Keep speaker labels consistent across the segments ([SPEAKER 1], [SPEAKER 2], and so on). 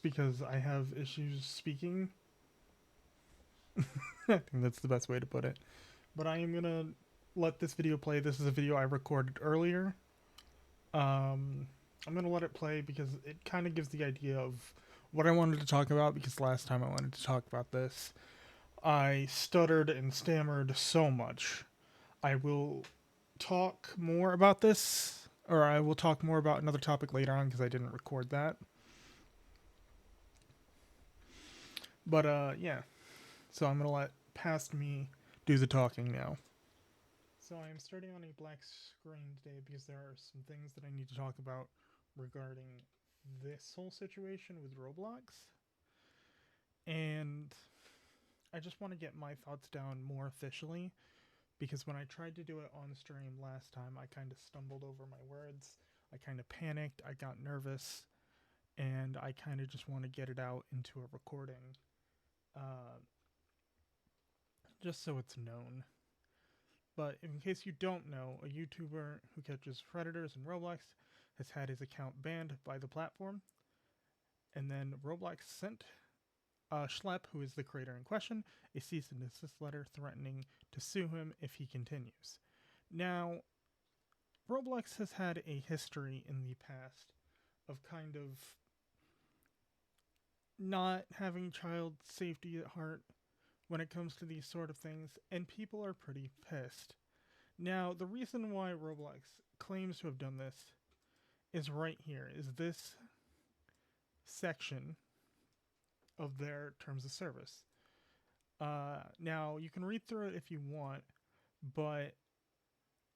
[SPEAKER 1] because I have issues speaking. I think that's the best way to put it. But I am gonna let this video play. This is a video I recorded earlier. I'm gonna let it play because it kind of gives the idea of what I wanted to talk about. Because last time I wanted to talk about this, I stuttered and stammered so much. I will talk more about this, or I will talk more about another topic later on because I didn't record that. But yeah. So I'm gonna let past me do the talking now. So I am starting on a black screen today because there are some things that I need to talk about regarding this whole situation with Roblox. And I just want to get my thoughts down more officially because when I tried to do it on stream last time, I kind of stumbled over my words. I kind of panicked, I got nervous, and I kind of just want to get it out into a recording uh, just so it's known. But in case you don't know, a YouTuber who catches predators in Roblox has had his account banned by the platform, and then Roblox sent Schlepp, who is the creator in question, a cease and desist letter threatening to sue him if he continues. Now, Roblox has had a history in the past of kind of not having child safety at heart when it comes to these sort of things, and people are pretty pissed. Now, the reason why Roblox claims to have done this is right here, is this section of their terms of service. Now, you can read through it if you want, but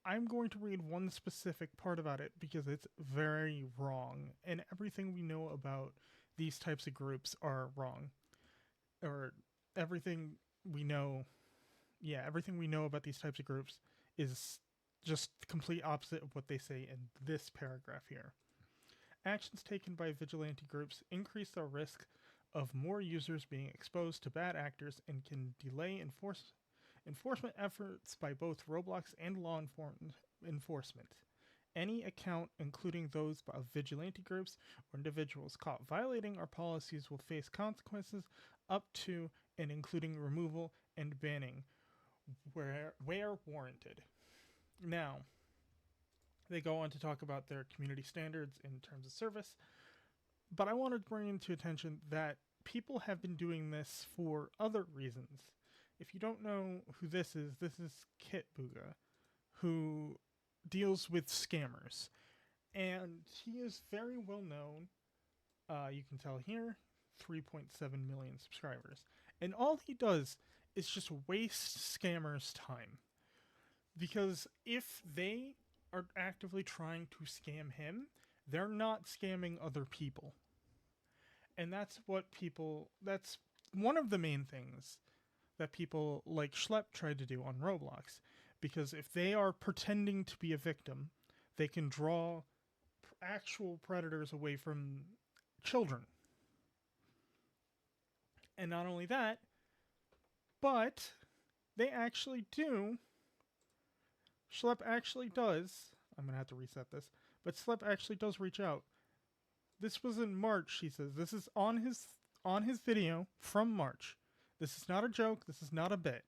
[SPEAKER 1] I'm going to read one specific part about it because it's very wrong, and everything we know about these types of groups are wrong. Or everything we know, everything we know about these types of groups is just the complete opposite of what they say in this paragraph here. Actions taken by vigilante groups increase the risk of more users being exposed to bad actors and can delay enforcement efforts by both Roblox and law enforcement. Any account, including those of vigilante groups or individuals caught violating our policies, will face consequences up to and including removal and banning where warranted. Now, they go on to talk about their community standards in terms of service, but I want to bring into attention that people have been doing this for other reasons. If you don't know who this is Kit Booga, who deals with scammers. And he is very well known. You can tell here, 3.7 million subscribers. And all he does is just waste scammers' time. Because if they are actively trying to scam him, they're not scamming other people. And that's one of the main things that people like Schlepp tried to do on Roblox. Because if they are pretending to be a victim, they can draw actual predators away from children. And not only that, but they actually do. Schlepp actually does. I'm going to have to reset this. But Schlepp actually does reach out. This was in March, he says. This is on his video from March. This is not a joke. This is not a bit.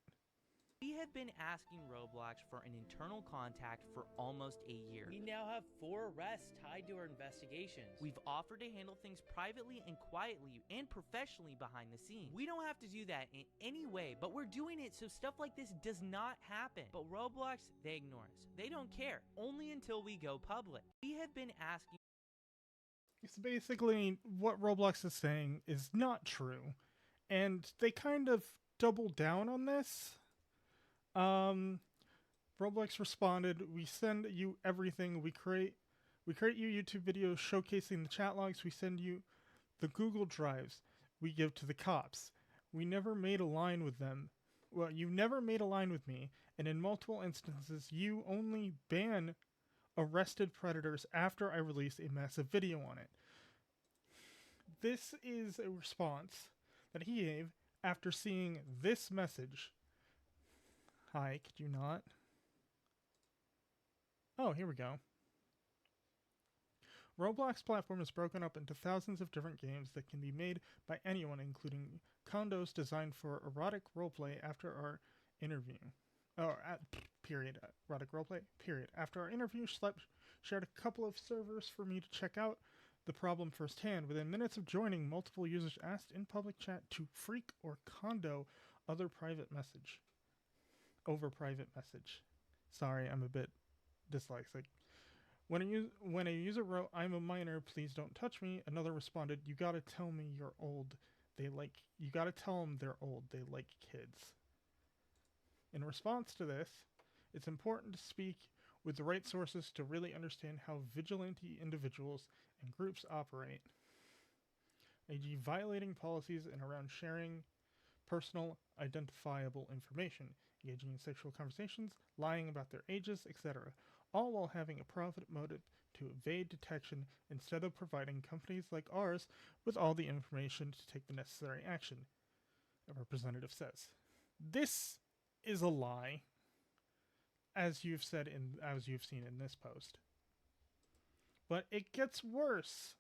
[SPEAKER 2] We have been asking Roblox for an internal contact for almost a year.
[SPEAKER 3] We now have 4 arrests tied to our investigations.
[SPEAKER 2] We've offered to handle things privately and quietly and professionally behind the scenes. We don't have to do that in any way, but we're doing it so stuff like this does not happen. But Roblox, they ignore us. They don't care, only until we go public. We have been asking...
[SPEAKER 1] So basically, what Roblox is saying is not true. And they kind of double down on this. Roblox responded, "We send you everything. We create you YouTube videos showcasing the chat logs. We send you the Google Drives we give to the cops. We never made a line with them. Well, you never made a line with me, and in multiple instances, you only ban arrested predators after I release a massive video on it." This is a response that he gave after seeing this message. Hi, could you not? Oh, here we go. Roblox platform is broken up into thousands of different games that can be made by anyone, including condos designed for erotic roleplay after our interview. Period. Erotic roleplay, period. After our interview, Schlep shared a couple of servers for me to check out the problem firsthand. Within minutes of joining, multiple users asked in public chat to freak or condo over private message. Sorry, I'm a bit dyslexic. When a user wrote, "I'm a minor, please don't touch me," another responded, "You gotta tell me you're old. You gotta tell them they're old. They like kids." In response to this, it's important to speak with the right sources to really understand how vigilante individuals and groups operate, e.g. violating policies and around sharing personal identifiable information, engaging in sexual conversations, lying about their ages, etc., all while having a profit motive to evade detection instead of providing companies like ours with all the information to take the necessary action, a representative says. This is a lie, as you've seen in this post. But it gets worse,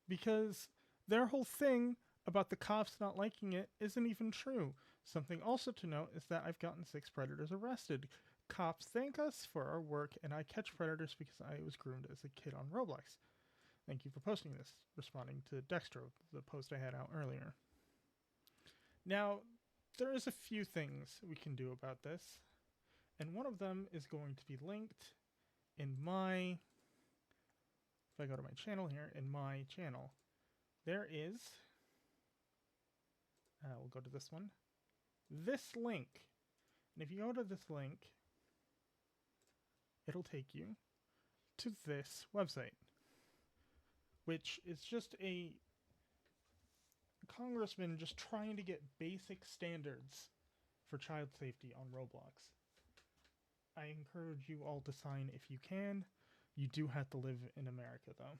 [SPEAKER 1] because their whole thing about the cops not liking it isn't even true. Something also to note is that I've gotten 6 predators arrested. Cops thank us for our work, and I catch predators because I was groomed as a kid on Roblox. Thank you for posting this, responding to Dextro, the post I had out earlier. Now, there is a few things we can do about this, and one of them is going to be linked in my... If I go to my channel here, in my channel, there is... we'll go to this one. This link. And if you go to this link, it'll take you to this website, which is just a congressman just trying to get basic standards for child safety on Roblox. I encourage you all to sign if you can. You do have to live in America, though.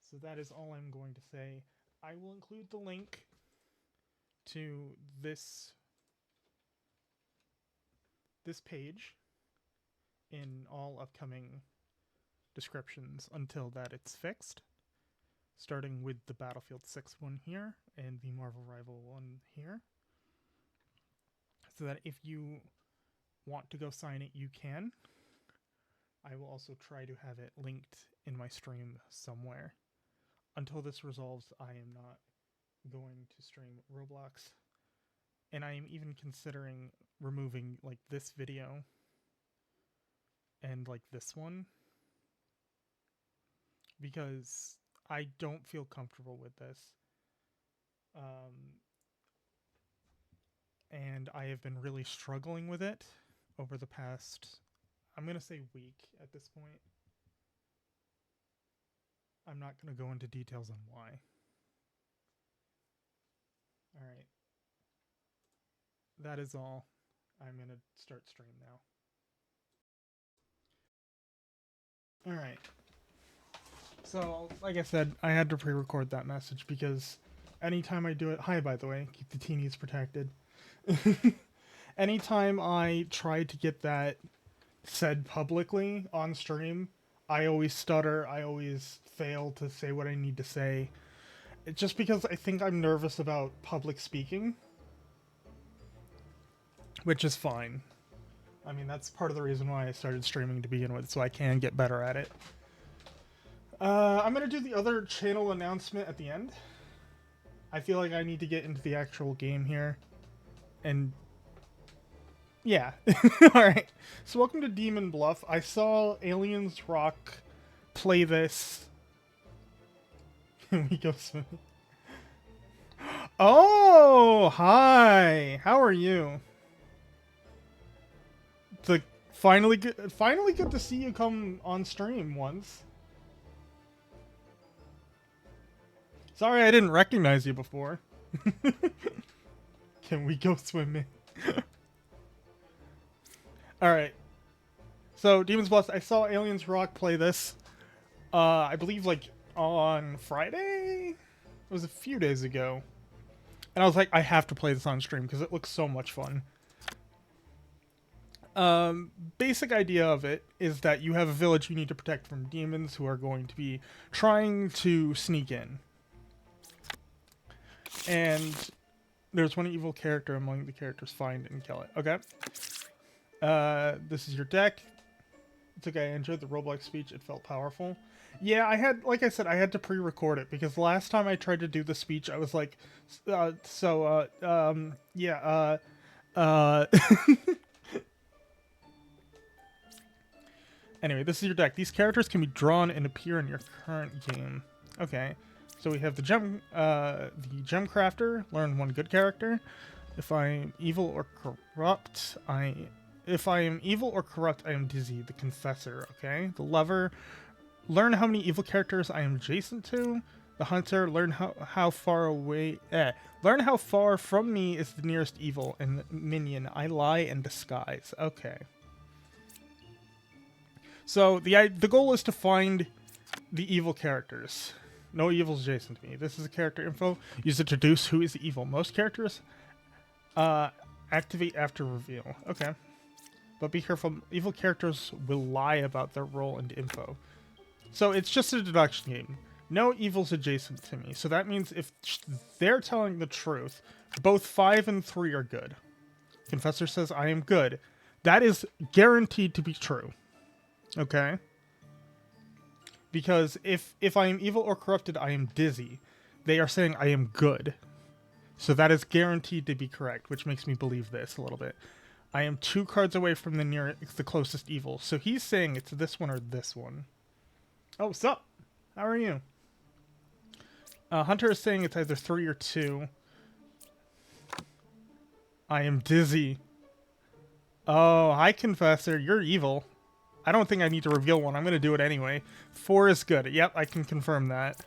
[SPEAKER 1] So that is all I'm going to say. I will include the link to this page in all upcoming descriptions until that it's fixed, starting with the Battlefield 6 one here and the Marvel Rival one here, so that if you want to go sign it, you can. I will also try to have it linked in my stream somewhere. Until this resolves, I am not going to stream Roblox, and I am even considering removing like this video and like this one, because I don't feel comfortable with this. And I have been really struggling with it over the past, I'm going to say week at this point. I'm not going to go into details on why. Alright. That is all. I'm going to start stream now. Alright. So, like I said, I had to pre-record that message because anytime I do it... Hi, by the way. Keep the teenies protected. Anytime I try to get that said publicly on stream, I always stutter. I always fail to say what I need to say. It's just because I think I'm nervous about public speaking. Which is fine. I mean, that's part of the reason why I started streaming to begin with, so I can get better at it. I'm going to do the other channel announcement at the end. I feel like I need to get into the actual game here. And yeah. Alright. So welcome to Demon Bluff. I saw Aliens Rock play this. Can we go swimming? Oh, hi. How are you? It's finally good to see you come on stream once. Sorry I didn't recognize you before. Can we go swimming? Alright. So, Demon's Bluff, I saw Aliens Rock play this. I believe, like, on Friday? It was a few days ago. And I was like, I have to play this on stream because it looks so much fun. Basic idea of it is that you have a village you need to protect from demons who are going to be trying to sneak in. And there's one evil character among the characters. Find and kill it. Okay. This is your deck. It's okay. I enjoyed the Roblox speech. It felt powerful. Yeah, I had, like I said, I had to pre-record it because last time I tried to do the speech, I was like, Anyway, this is your deck. These characters can be drawn and appear in your current game. Okay, so we have the gem crafter. Learn one good character. If I am evil or corrupt, I am dizzy. The confessor. Okay, the lover. Learn how many evil characters I am adjacent to. The hunter. Learn how far away. Learn how far from me is the nearest evil. And the minion. I lie and disguise. Okay. So the goal is to find the evil characters. No evils adjacent to me. This is a character info. Use it to deduce who is evil. Most characters activate after reveal. Okay. But be careful. Evil characters will lie about their role and info. So it's just a deduction game. No evils adjacent to me. So that means if they're telling the truth, both 5 and 3 are good. Confessor says I am good. That is guaranteed to be true. Okay? Because if I am evil or corrupted, I am dizzy. They are saying I am good. So that is guaranteed to be correct, which makes me believe this a little bit. I am 2 cards away from the closest evil. So he's saying it's this one or this one. Oh, sup? How are you? Hunter is saying it's either 3 or 2. I am dizzy. Oh, hi, Confessor. You're evil. I don't think I need to reveal one. I'm going to do it anyway. 4 is good. Yep, I can confirm that.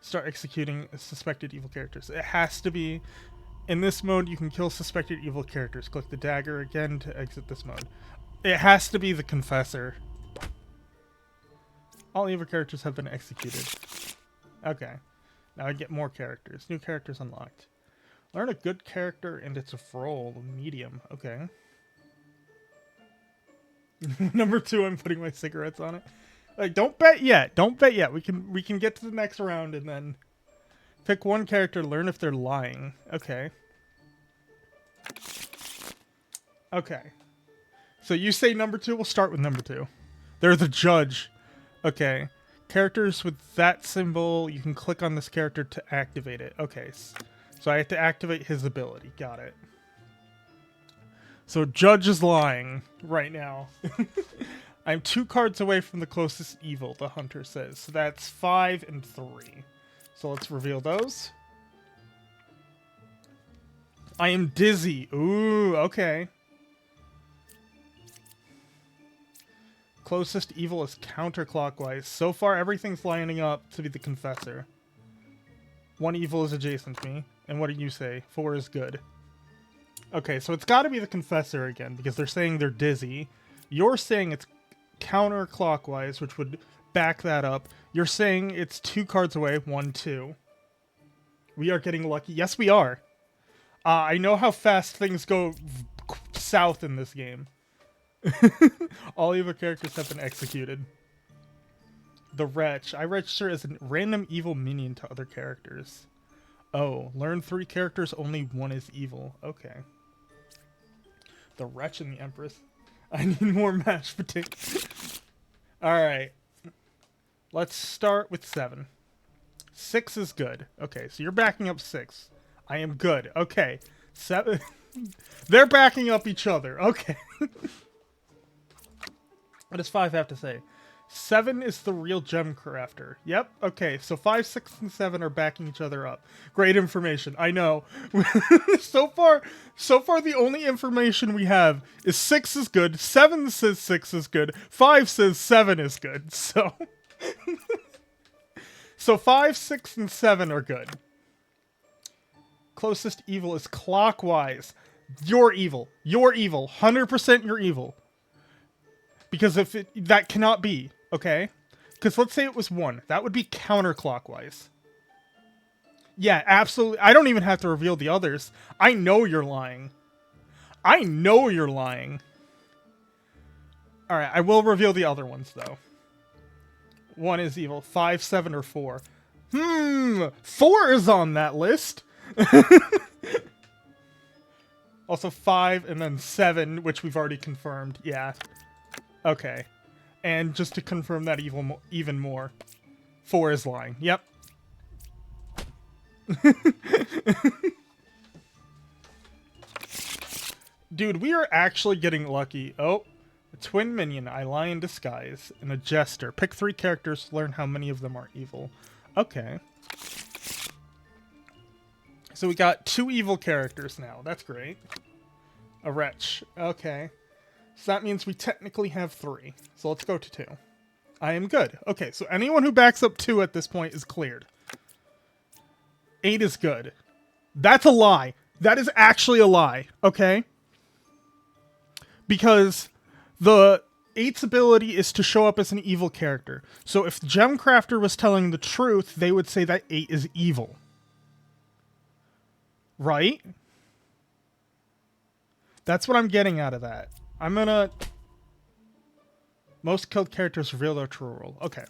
[SPEAKER 1] Start executing suspected evil characters. It has to be... In this mode, you can kill suspected evil characters. Click the dagger again to exit this mode. It has to be the Confessor. All evil characters have been executed. Okay. Now I get more characters. New characters unlocked. Learn a good character and its role. Medium. Okay. Number 2, I'm putting my cigarettes on it. Like, don't bet yet. Don't bet yet. We can get to the next round and then pick one character. Learn if they're lying. Okay. Okay. So you say number 2. We'll start with number 2. They're the judge. Okay. Characters with that symbol. You can click on this character to activate it. Okay. So I have to activate his ability. Got it. So Judge is lying right now. I'm 2 cards away from the closest evil, the hunter says. So that's 5 and 3. So let's reveal those. I am dizzy. Ooh, okay. Closest evil is counterclockwise. So far, everything's lining up to be the Confessor. 1 evil is adjacent to me. And what do you say? 4 is good. Okay, so it's got to be the Confessor again, because they're saying they're dizzy. You're saying it's counterclockwise, which would back that up. You're saying it's 2 cards away. 1, 2. We are getting lucky. Yes, we are. I know how fast things go south in this game. All evil characters have been executed. The Wretch. I register as a random evil minion to other characters. Oh, learn 3 characters, only 1 is evil. Okay. The Wretch and the Empress. I need more mashed potatoes. Alright. Let's start with 7. 6 is good. Okay, so you're backing up 6. I am good. Okay. 7. They're backing up each other. Okay. What does 5 have to say? 7 is the real gem crafter. Yep. Okay. So 5, 6, and 7 are backing each other up. Great information. I know. so far, the only information we have is 6 is good. 7 says 6 is good. 5 says 7 is good. So, so 5, 6, and 7 are good. Closest evil is clockwise. You're evil. You're evil. 100% you're evil. Because that cannot be. Okay? Because let's say it was 1. That would be counterclockwise. Yeah, absolutely. I don't even have to reveal the others. I know you're lying. I know you're lying. Alright, I will reveal the other ones, though. 1 is evil. 5, 7, or 4. 4 is on that list. Also 5 and then 7, which we've already confirmed. Yeah. Okay. And just to confirm that even more, 4 is lying. Yep. Dude, we are actually getting lucky. Oh, a twin minion, I lie in disguise, and a jester. Pick 3 characters to learn how many of them are evil. Okay. So we got 2 evil characters now. That's great. A wretch. Okay. So that means we technically have 3. So let's go to 2. I am good. Okay, so anyone who backs up 2 at this point is cleared. 8 is good. That's a lie. That is actually a lie. Okay? Because the 8's ability is to show up as an evil character. So if Gemcrafter was telling the truth, they would say that 8 is evil. Right? That's what I'm getting out of that. I'm gonna... Most killed characters reveal their true role. Okay.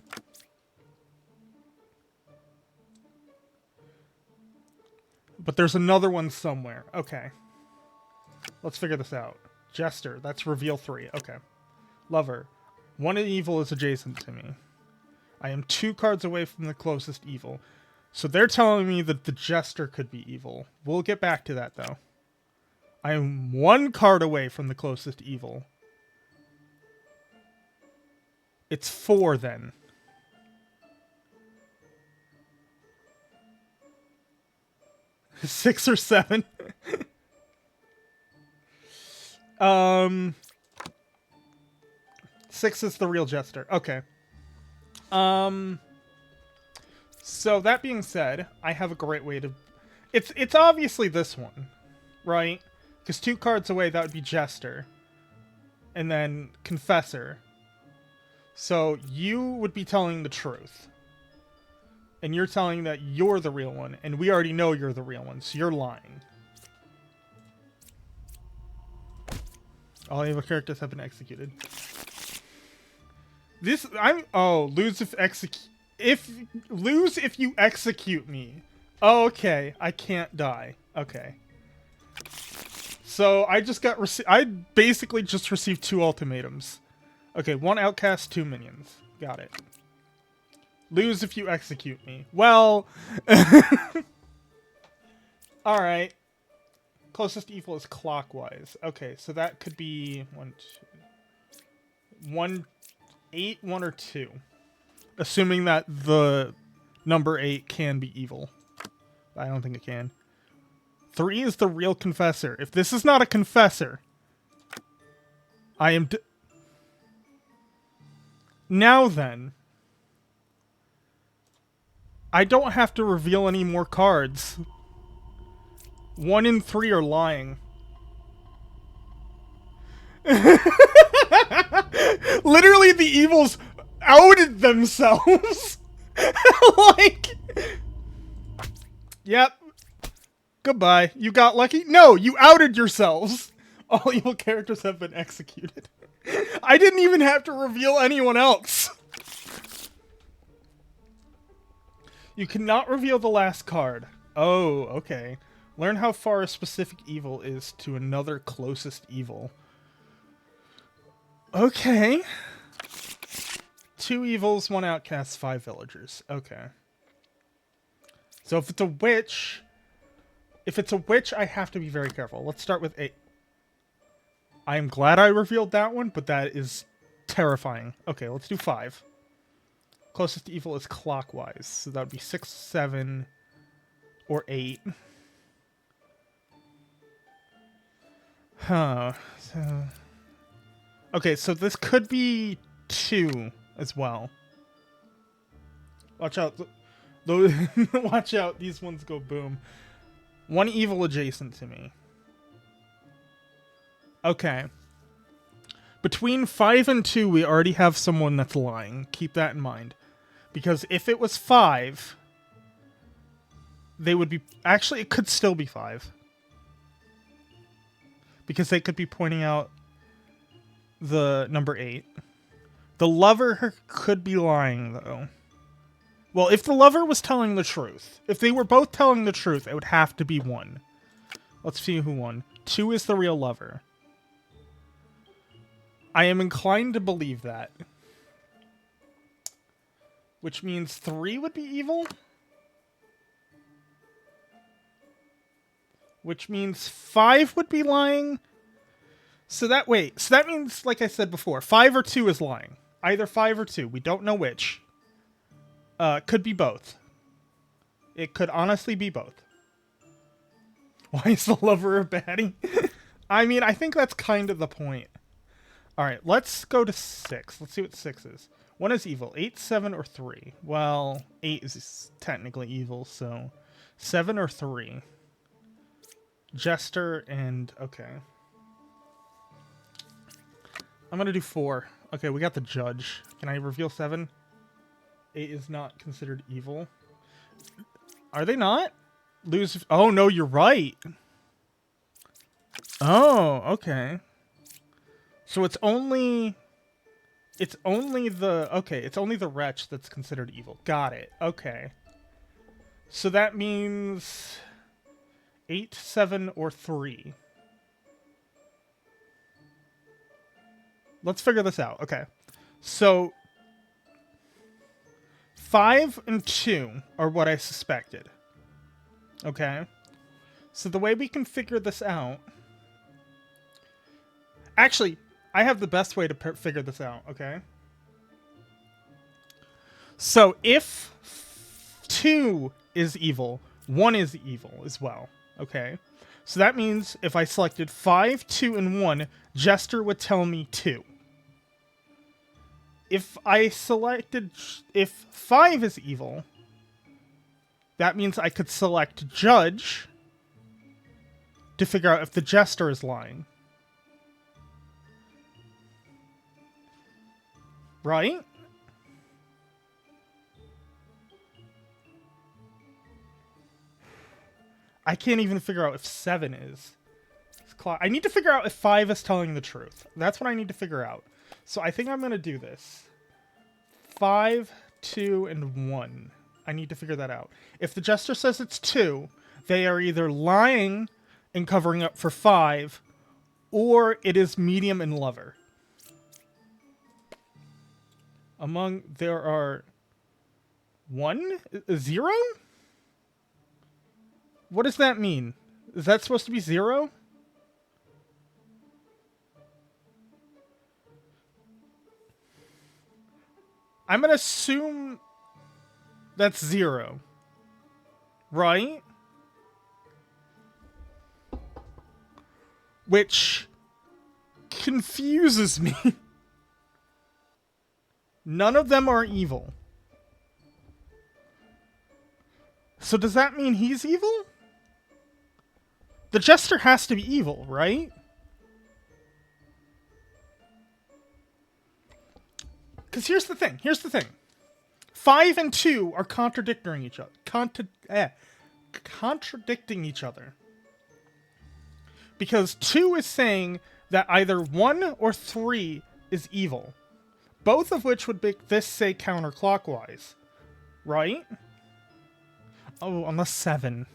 [SPEAKER 1] But there's another one somewhere. Okay. Let's figure this out. Jester. That's reveal 3. Okay. Lover. 1 evil is adjacent to me. I am 2 cards away from the closest evil. So they're telling me that the Jester could be evil. We'll get back to that, though. I am 1 card away from the closest evil. It's 4, then. Six or 7? 6 is the real Jester. Okay. So that being said, I have a great way to... It's obviously this one, right? Because 2 cards away, that would be Jester. And then Confessor. So you would be telling the truth. And you're telling that you're the real one. And we already know you're the real one, so you're lying. All evil characters have been executed. Lose if you execute me. Oh, okay. I can't die. Okay. So I basically just received 2 ultimatums. Okay, 1 outcast, 2 minions. Got it. Lose if you execute me. Well... Alright. Closest evil is clockwise. Okay, so that could be 8, 1, or 2. Assuming that the number 8 can be evil. I don't think it can. 3 is the real Confessor. If this is not a Confessor, I am... Now then, I don't have to reveal any more cards. 1 and 3 are lying. Literally, the evils outed themselves. Like, yep. Goodbye. You got lucky? No, you outed yourselves. All evil characters have been executed. I didn't even have to reveal anyone else. You cannot reveal the last card. Oh, okay. Learn how far a specific evil is to another closest evil. Okay. 2 evils, 1 outcast, 5 villagers. Okay. So if it's a witch... If it's a witch, I have to be very careful. Let's start with 8. I am glad I revealed that one, but that is terrifying. Okay, let's do 5. Closest evil is clockwise. So that would be 6, 7, or 8. Huh. So... Okay, so this could be 2 as well. Watch out. Watch out. These ones go boom. 1 evil adjacent to me. Okay. Between 5 and 2, we already have someone that's lying. Keep that in mind. Because if it was 5, they would be... Actually, it could still be 5. because they could be pointing out the number 8. The lover could be lying, though. Well, if the lover was telling the truth, if they were both telling the truth, it would have to be 1. Let's see who won. 2 is the real lover. I am inclined to believe that. Which means 3 would be evil? Which means 5 would be lying? So that means, like I said before, 5 or 2 is lying. Either 5 or 2. We don't know which. Could be both. It could honestly be both. Why is the lover a baddie? I mean, I think that's kind of the point. Alright, let's go to 6. Let's see what 6 is. 1 is evil. 8, 7, or 3? Well, 8 is technically evil, so 7 or 3. Jester and... okay. I'm gonna do 4. Okay, we got the judge. Can I reveal 7? 8 is not considered evil. Are they not? Lose... oh, no, you're right. Oh, okay. So it's only the... okay, it's only the wretch that's considered evil. Got it. Okay. So that means 8, 7, or 3. Let's figure this out. Okay. So 5 and 2 are what I suspected. Okay. So the way we can figure this out... actually, I have the best way to figure this out, okay? So if 2 is evil, 1 is evil as well, okay? So that means if I selected 5, 2, and 1, Jester would tell me 2. If 5 is evil, that means I could select Judge to figure out if the Jester is lying. Right? I can't even figure out if 7 is. I need to figure out if 5 is telling the truth. That's what I need to figure out. So I think I'm going to do this. 5, 2, and 1. I need to figure that out. If the Jester says it's 2, they are either lying and covering up for 5, or it is medium and lover. There are 1? 0? What does that mean? Is that supposed to be 0? I'm gonna assume that's 0. Right? Which confuses me. None of them are evil. So does that mean he's evil? The Jester has to be evil, right? Because here's the thing. 5 and 2 are contradicting each other. Contradicting each other. Because 2 is saying that either 1 or 3 is evil. Both of which would make this say counterclockwise. Right? Oh, unless 7.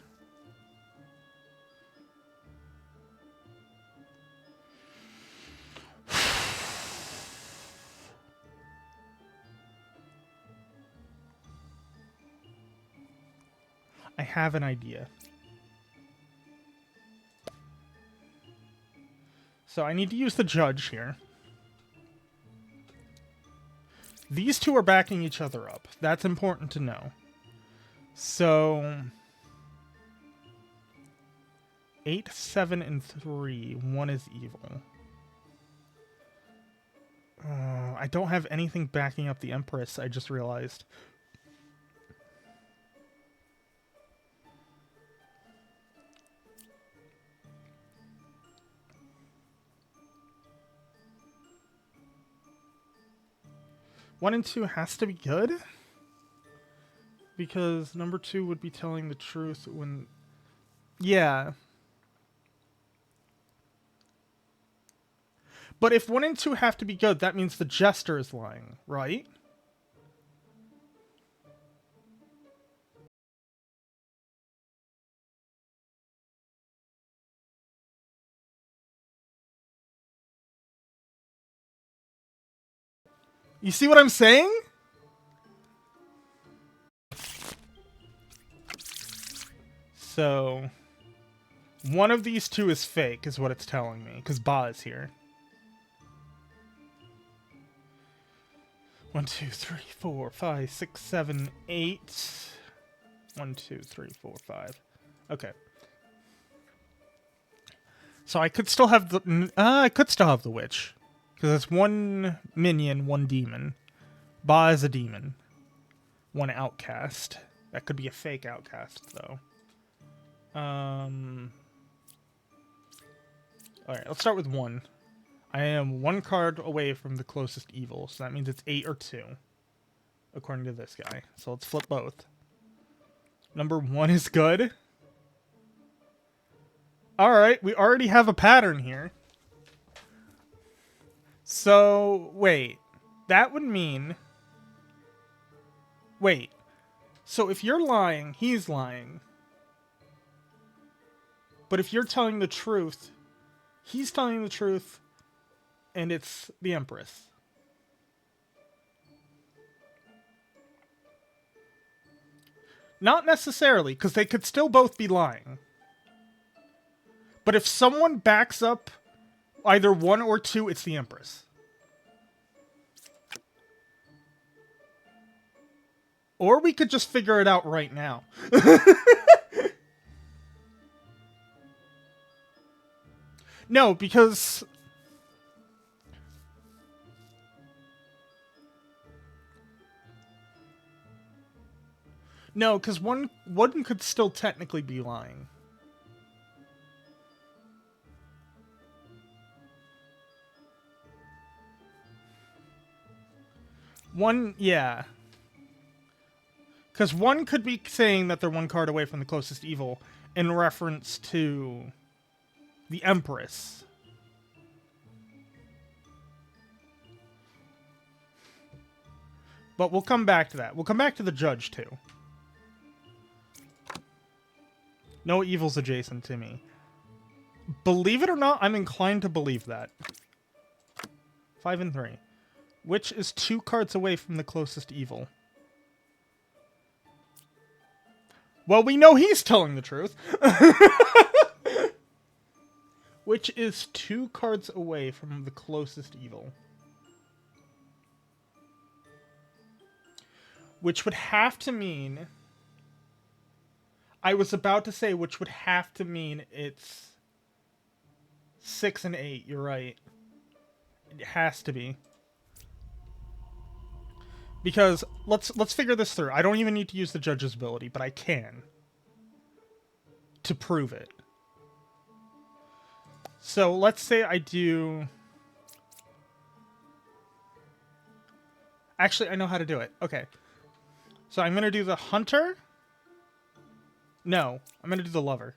[SPEAKER 1] I have an idea. So I need to use the judge here. These two are backing each other up. That's important to know. So 8, 7, and 3. 1 is evil. I don't have anything backing up the Empress, I just realized. One and 2 has to be good, because number 2 would be telling the truth when... yeah. But if 1 and 2 have to be good, that means the jester is lying, right? You see what I'm saying? So, one of these two is fake, is what it's telling me, because Ba is here. 1, 2, 3, 4, 5, 6, 7, 8. 1, 2, 3, 4, 5. Okay. So I could still have the witch, because it's 1 minion, 1 demon. Ba is a demon. 1 outcast. That could be a fake outcast, though. Alright, let's start with 1. I am 1 card away from the closest evil, so that means it's 8 or 2, according to this guy. So let's flip both. Number 1 is good. Alright, we already have a pattern here. So, wait. That would mean... Wait. So if you're lying, he's lying. But if you're telling the truth, he's telling the truth, and it's the Empress. Not necessarily, because they could still both be lying. But if someone backs up either 1 or 2, it's the Empress. Or we could just figure it out right now. No, because... No, because one could still technically be lying. Yeah. Because 1 could be saying that they're 1 card away from the closest evil in reference to the Empress. But we'll come back to that. We'll come back to the judge, too. No evil's adjacent to me. Believe it or not, I'm inclined to believe that. 5 and 3. Which is 2 cards away from the closest evil. Well, we know he's telling the truth. Which is 2 cards away from the closest evil. Which would have to mean... I was about to say, which would have to mean it's 6 and 8. You're right. It has to be. Because let's figure this through. I don't even need to use the judge's ability, but I can to prove it. So let's say I do... Actually, I know how to do it. Okay. So I'm going to do the hunter... No, I'm going to do the lover.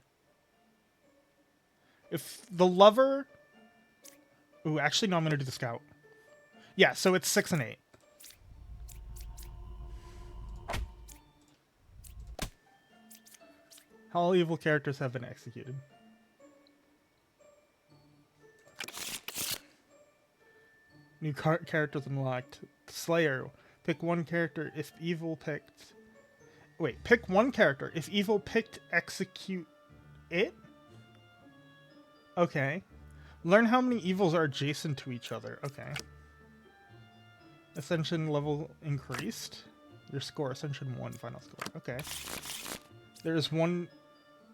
[SPEAKER 1] If the lover... Ooh, actually, no, I'm going to do the scout. Yeah, so it's 6 and 8. All evil characters have been executed. New characters unlocked. Slayer. Pick 1 character if evil picked... Wait, pick 1 character. If evil picked, execute it? Okay. Learn how many evils are adjacent to each other. Okay. Ascension level increased. Your score, Ascension 1, final score. Okay. There is 1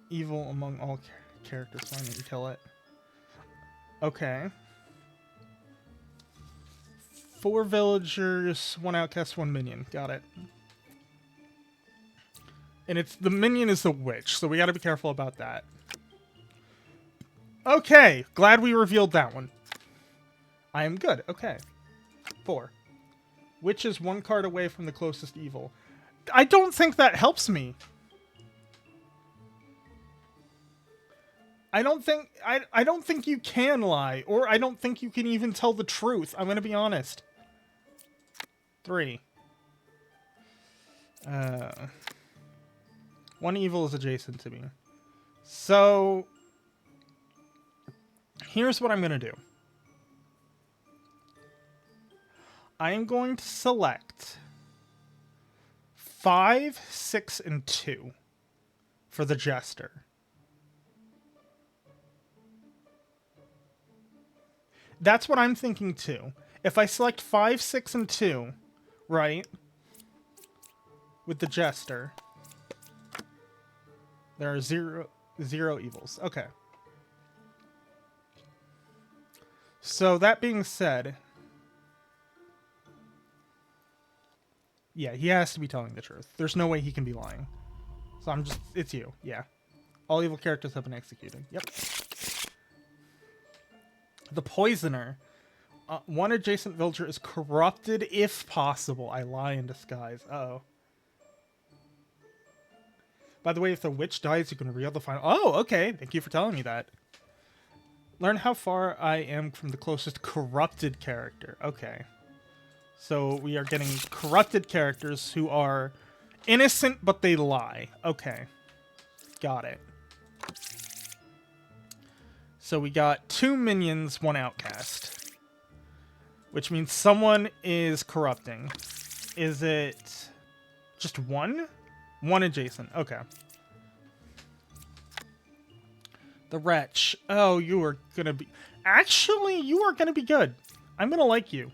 [SPEAKER 1] evil among all characters. Why don't you kill it? Okay. 4 villagers, 1 outcast, 1 minion. Got it. And it's the minion is the witch, so we gotta be careful about that. Okay, glad we revealed that one. I am good. Okay. 4. Witch is 1 card away from the closest evil. I don't think that helps me. I don't think you can lie, or I don't think you can even tell the truth. I'm gonna be honest. 3. One evil is adjacent to me. So here's what I'm gonna do. I am going to select 5, 6, and 2 for the Jester. That's what I'm thinking too. If I select 5, 6, and 2, right, with the Jester, there are zero evils. Okay. So that being said, yeah, he has to be telling the truth. There's no way he can be lying. So it's you. Yeah. All evil characters have been executed. Yep. The Poisoner. One adjacent villager is corrupted if possible. I lie in disguise. Uh-oh. By the way, if the witch dies, you can reveal the final... Oh, okay. Thank you for telling me that. Learn how far I am from the closest corrupted character. Okay. So we are getting corrupted characters who are innocent, but they lie. Okay. Got it. So we got 2 minions, 1 outcast. Which means someone is corrupting. Is it just 1? 1 adjacent. Okay. The Wretch. Oh, you are gonna be... Actually, you are gonna be good. I'm gonna like you.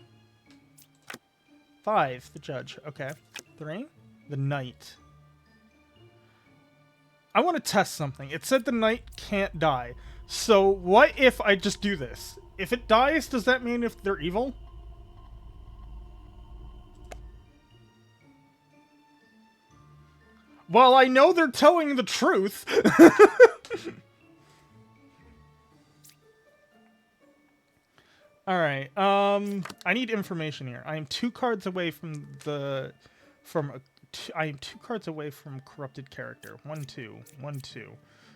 [SPEAKER 1] 5, the Judge. Okay. 3, the Knight. I want to test something. It said the Knight can't die. So what if I just do this? If it dies, does that mean if they're evil? Well, I know they're telling the truth. Alright, I need information here. I am 2 cards away from I am 2 cards away from corrupted character. 1, 2. 1, 2.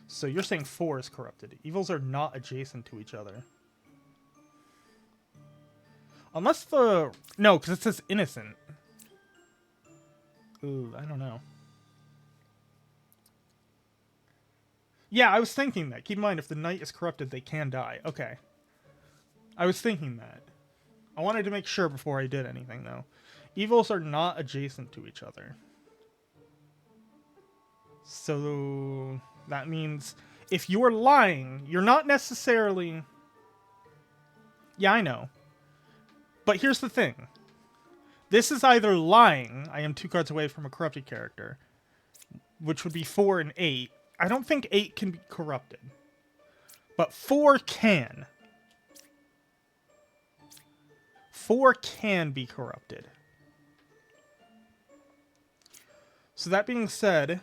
[SPEAKER 1] So you're saying 4 is corrupted. Evils are not adjacent to each other. Unless the... No, because it says innocent. Ooh, I don't know. Yeah, I was thinking that. Keep in mind, if the Knight is corrupted, they can die. Okay. I was thinking that. I wanted to make sure before I did anything, though. Evils are not adjacent to each other. So that means if you're lying, you're not necessarily... Yeah, I know. But here's the thing. This is either lying, I am 2 cards away from a corrupted character, which would be 4 and 8. I don't think 8 can be corrupted. But 4 can. 4 can be corrupted. So that being said,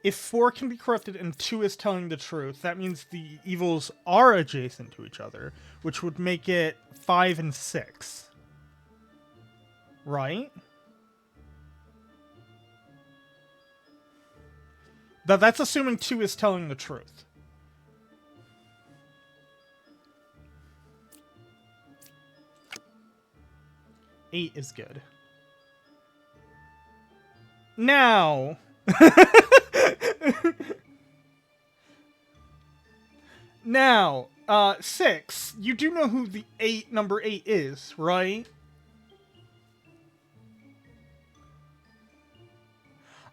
[SPEAKER 1] if 4 can be corrupted and 2 is telling the truth, that means the evils are adjacent to each other, which would make it 5 and 6. Right? But that's assuming 2 is telling the truth. Eight is good. Now... Now, 6, you do know who the number 8 is, right?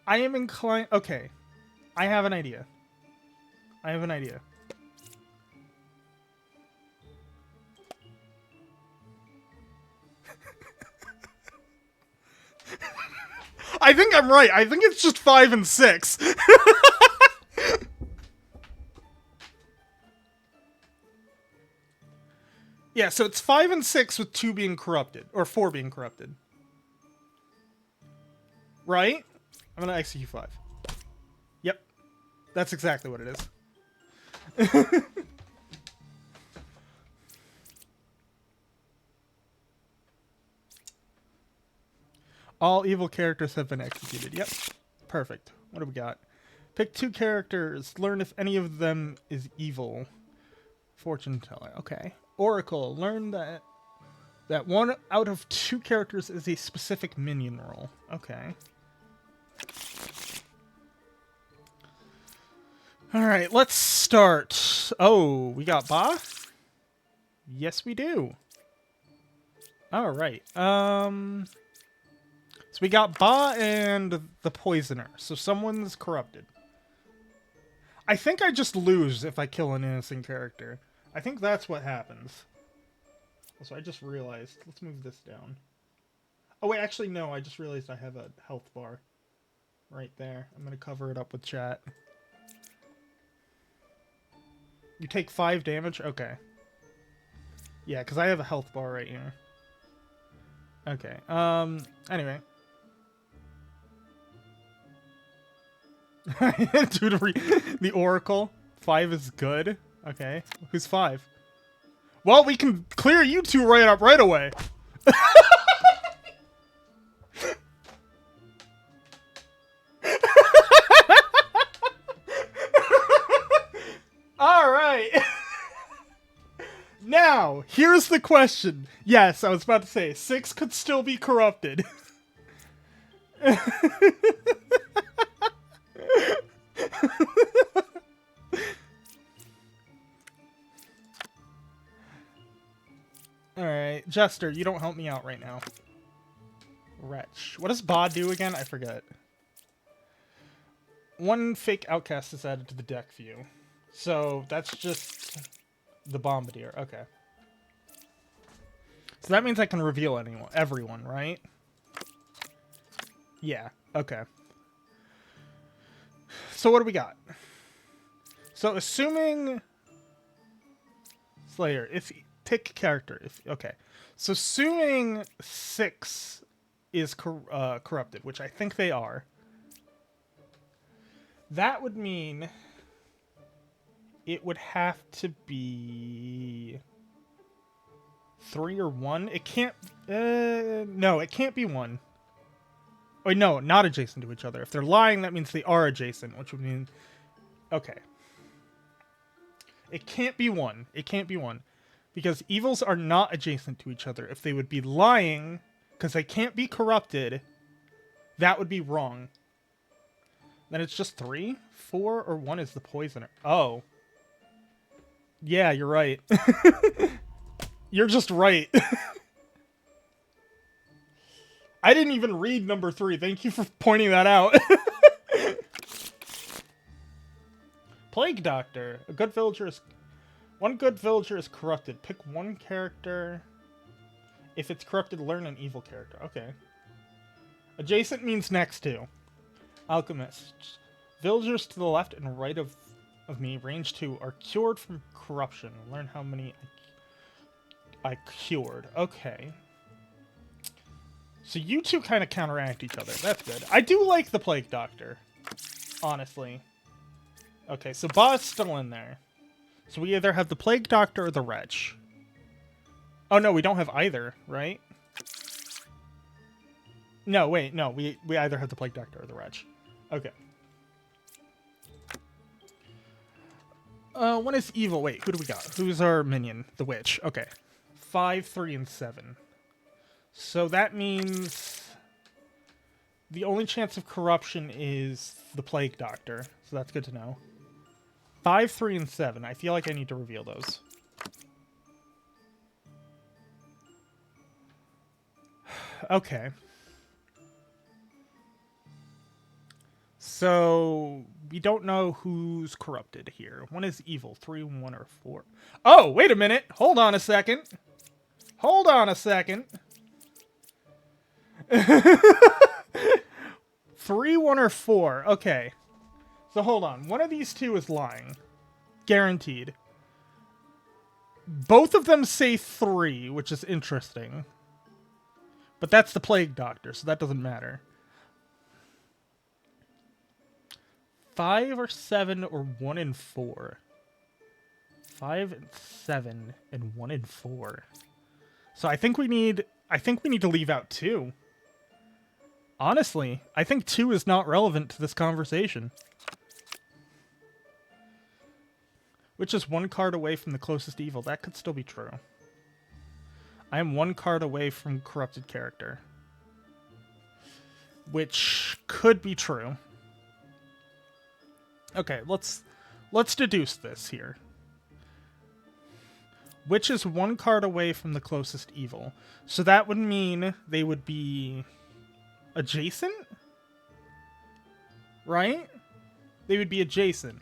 [SPEAKER 1] I am inclined... Okay. I have an idea. I think I'm right. I think it's just 5 and 6. Yeah, so it's 5 and 6 with 2 being corrupted. Or 4 being corrupted. Right? I'm gonna execute 5. Yep. That's exactly what it is. All evil characters have been executed. Yep. Perfect. What do we got? Pick 2 characters. Learn if any of them is evil. Fortune teller. Okay. Oracle. Learn that 1 out of 2 characters is a specific minion role. Okay. Alright, let's start. Oh, we got Ba? Yes, we do. Alright. So we got Ba and the Poisoner. So someone's corrupted. I think I just lose if I kill an innocent character. I think that's what happens. So I just realized. Let's move this down. Oh, wait, actually, no. I just realized I have a health bar right there. I'm going to cover it up with chat. You take 5 damage? Okay. Yeah, because I have a health bar right here. Okay. Anyway. The Oracle. 5 is good. Okay. Who's 5? Well, we can clear you 2 right away. All right. Now, here's the question. Yes, I was about to say 6 could still be corrupted. Alright, Jester, you don't help me out right now. Wretch. What does Ba do again? I forget. 1 fake outcast is added to the deck view. So, that's just the Bombardier. Okay. So that means I can reveal everyone, right? Yeah, okay. So what do we got? So assuming Slayer, if pick character, okay. So assuming 6 is corrupted, which I think they are, that would mean it would have to be 3 or 1. It can't. No, it can't be 1. Oh, no, not adjacent to each other. If they're lying, that means they are adjacent, which would mean... Okay. It can't be 1. It can't be 1. Because evils are not adjacent to each other. If they would be lying, because they can't be corrupted, that would be wrong. Then it's just 3, 4, or 1 is the poisoner. Oh. Yeah, you're right. You're just right. I didn't even read number 3. Thank you for pointing that out. Plague Doctor. A good villager is... 1 good villager is corrupted. Pick 1 character. If it's corrupted, learn an evil character. Okay. Adjacent means next to. Alchemist. Villagers to the left and right of me, range 2, are cured from corruption. Learn how many I cured. Okay. So you 2 kind of counteract each other. That's good. I do like the Plague Doctor. Honestly. Okay, so Ba is still in there. So we either have the Plague Doctor or the Wretch. Oh, no, we don't have either, right? No, wait, no. We either have the Plague Doctor or the Wretch. Okay. 1 is evil. Wait, who do we got? Who's our minion? The Witch. Okay. 5, 3, and 7. So that means the only chance of corruption is the Plague Doctor. So that's good to know. 5, 3, and 7. I feel like I need to reveal those. Okay. So we don't know who's corrupted here. 1 is evil. 3, 1, or 4. Oh, wait a minute. Hold on a second. Hold on a second. 3, 1, or 4. Okay. So hold on. 1 of these 2 is lying. Guaranteed. Both of them say 3, which is interesting. But that's the Plague Doctor, so that doesn't matter. 5 or 7 or 1 and 4. 5 and 7 and 1 and 4. So I think we need to leave out 2. Honestly, I think 2 is not relevant to this conversation. Which is one card away from the closest evil. That could still be true. I am one card away from corrupted character. Which could be true. Okay, let's deduce this here. Which is one card away from the closest evil. So that would mean they would be adjacent? Right? They would be adjacent.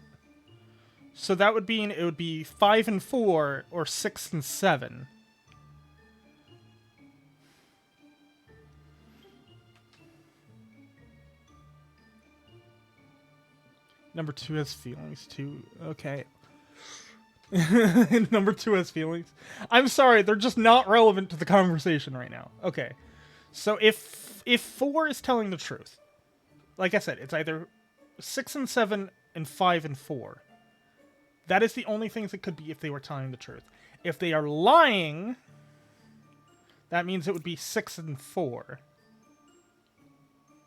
[SPEAKER 1] So that would mean it would be 5 and 4 or 6 and 7. Number 2 has feelings too. Okay. Number 2 has feelings. I'm sorry, they're just not relevant to the conversation right now. Okay. So if 4 is telling the truth, like I said, it's either 6 and 7 and 5 and 4. That is the only things it could be if they were telling the truth. If they are lying, that means it would be 6 and 4.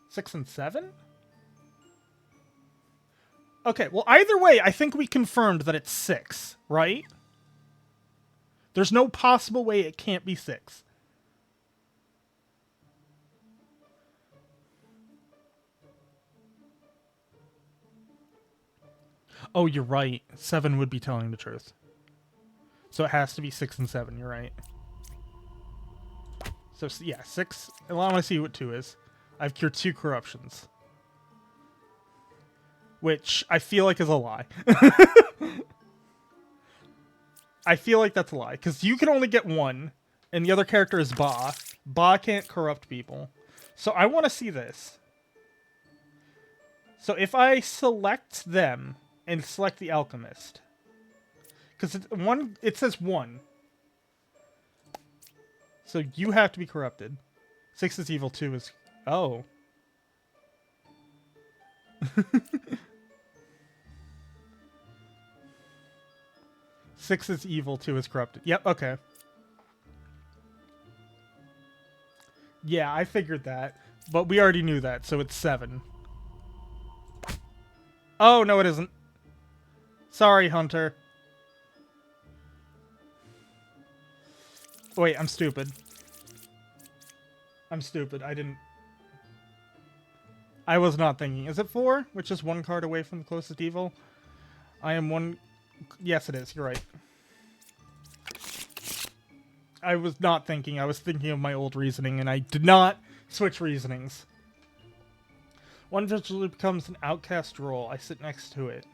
[SPEAKER 1] 6 and 7? Okay, well, either way, I think we confirmed that it's 6, right? There's no possible way it can't be 6. Oh, you're right. 7 would be telling the truth. So it has to be 6 and 7, you're right. So, yeah, 6. I want to see what 2 is. I've cured 2 corruptions. Which I feel like is a lie. I feel like that's a lie. Because you can only get 1, and the other character is Ba. Ba can't corrupt people. So I want to see this. So if I select them and select the alchemist, because it says 1. So you have to be corrupted. 6 is evil, 2 is... Oh. Six is evil, 2 is corrupted. Yep, okay. Yeah, I figured that. But we already knew that, so it's 7. Oh, no it isn't. Sorry, Hunter. Wait, I'm stupid. I'm stupid. I was not thinking. Is it 4? Which is 1 card away from the closest evil? I am 1... Yes, it is. You're right. I was not thinking. I was thinking of my old reasoning, and I did not switch reasonings. One visually becomes an outcast role. I sit next to it.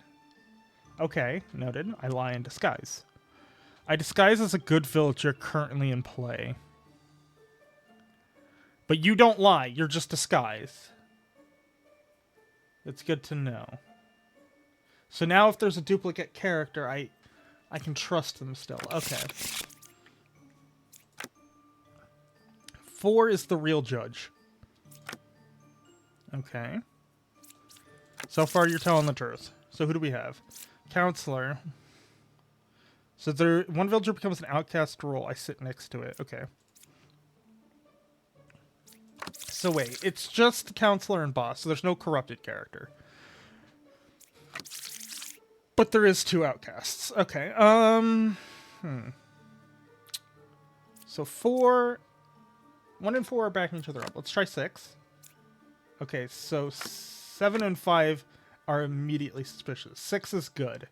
[SPEAKER 1] Okay, noted. I lie in disguise. I disguise as a good villager currently in play. But you don't lie. You're just disguise. It's good to know. So now if there's a duplicate character, I can trust them still. Okay. 4 is the real judge. Okay. So far you're telling the truth. So who do we have? Counselor. So one villager becomes an outcast role. I sit next to it. Okay. So wait, it's just the counselor and boss, so there's no corrupted character. But there is 2 outcasts. Okay. So 1 and 4 are backing each other up. Let's try 6. Okay, so 7 and 5 are immediately suspicious. 6 is good.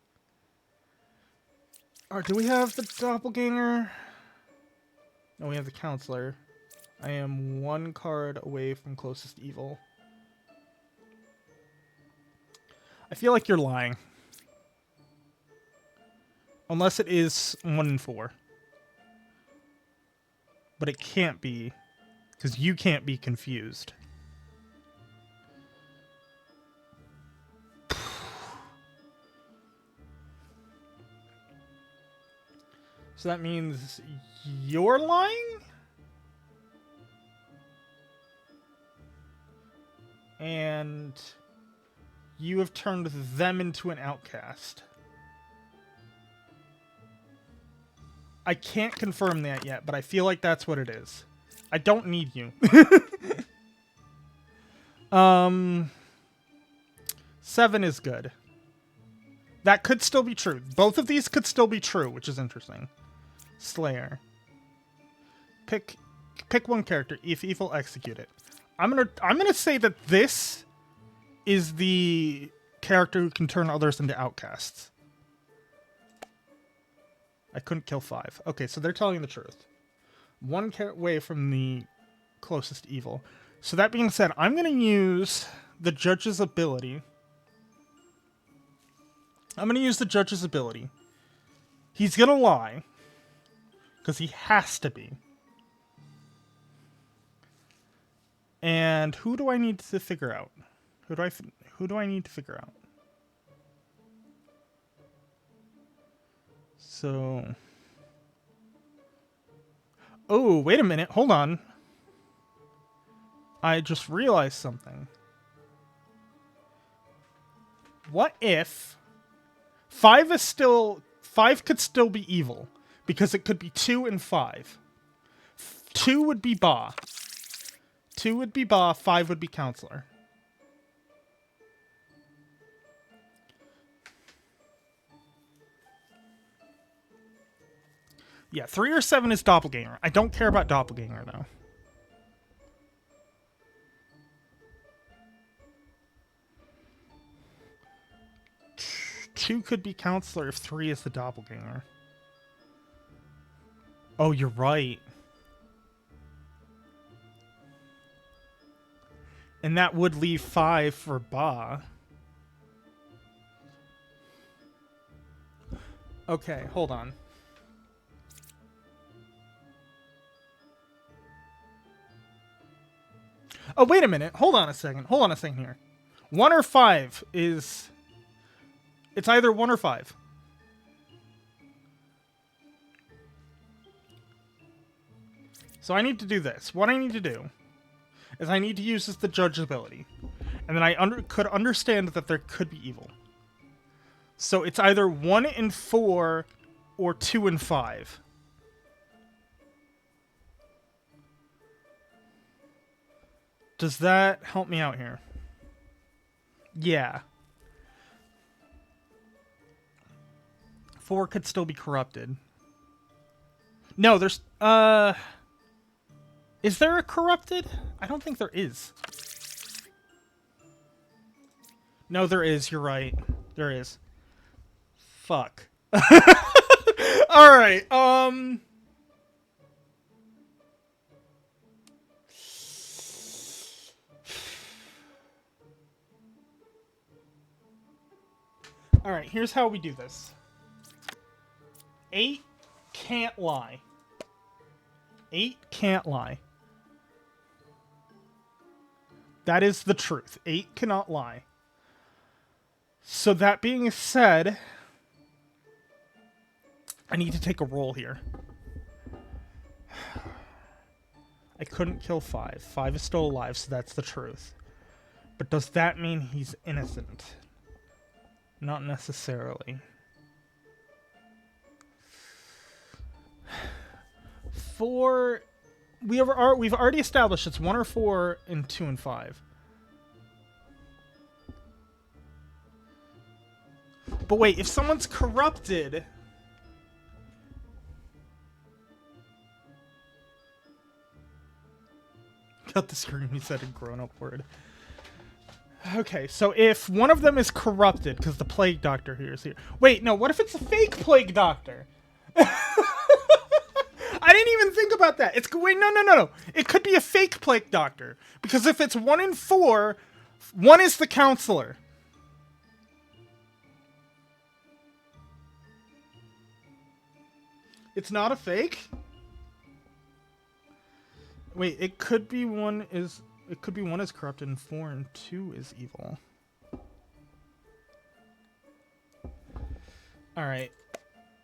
[SPEAKER 1] Alright, do we have the doppelganger? No, we have the counselor. I am 1 card away from closest evil. I feel like you're lying. Unless it is 1 and 4. But it can't be, because you can't be confused. So that means you're lying? And you have turned them into an outcast. I can't confirm that yet, but I feel like that's what it is. I don't need you. 7 is good. That could still be true. Both of these could still be true, which is interesting. Slayer. Pick one character. If evil, execute it. I'm gonna say that this is the character who can turn others into outcasts. I couldn't kill 5. Okay, so they're telling the truth. One away from the closest evil. So that being said, I'm gonna use the judge's ability. He's gonna lie. Because he has to be. And who do I need to figure out? Who do I need to figure out? So... Oh, wait a minute. Hold on. I just realized something. What if 5 could still be evil? Because it could be 2 and 5. 2 would be Ba. 2 would be Ba, 5 would be Counselor. Yeah, 3 or 7 is Doppelganger. I don't care about Doppelganger, though. Two could be Counselor if 3 is the Doppelganger. Oh, you're right. And that would leave 5 for Ba. Okay, hold on. Oh, wait a minute. Hold on a second here. 1 or 5 is... It's either 1 or 5. So I need to do this. What I need to do is I need to use the judge ability. And then I could understand that there could be evil. So it's either 1 and 4 or 2 and 5. Does that help me out here? Yeah. 4 could still be corrupted. No, there's... Is there a corrupted? I don't think there is. No, there is. You're right. There is. Fuck. Alright, Alright, here's how we do this. 8 can't lie. 8 can't lie. That is the truth. 8 cannot lie. So that being said, I need to take a roll here. I couldn't kill 5. 5 is still alive, so that's the truth. But does that mean he's innocent? Not necessarily. 4... We've already established it's 1 or 4 and 2 and 5. But wait, if someone's corrupted... Cut the screen, he said a grown-up word. Okay, so if one of them is corrupted, because the Plague Doctor here is here... Wait, no, what if it's a fake Plague Doctor? I didn't even think about that. Wait, no. It could be a fake Plague Doctor. Because if it's 1 and 4, 1 is the Counselor. It's not a fake? Wait, it could be 1 is corrupted and 4 and 2 is evil. Alright.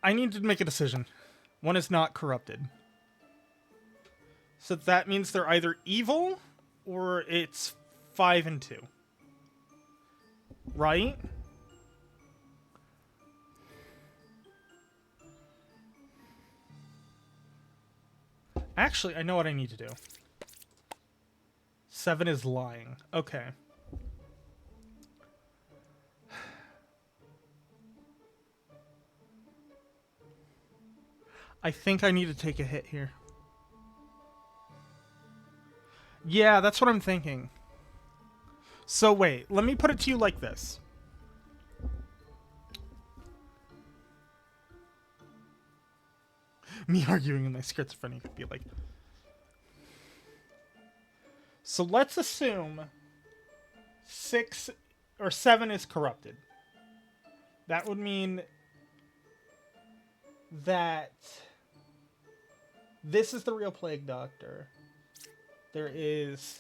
[SPEAKER 1] I need to make a decision. 1 is not corrupted. So that means they're either evil or it's 5 and 2. Right? Actually, I know what I need to do. 7 is lying. Okay. I think I need to take a hit here. Yeah, that's what I'm thinking. So wait, let me put it to you like this. Me arguing in my schizophrenia could be like... So let's assume 6 or 7 is corrupted. That would mean that this is the real Plague Doctor. There is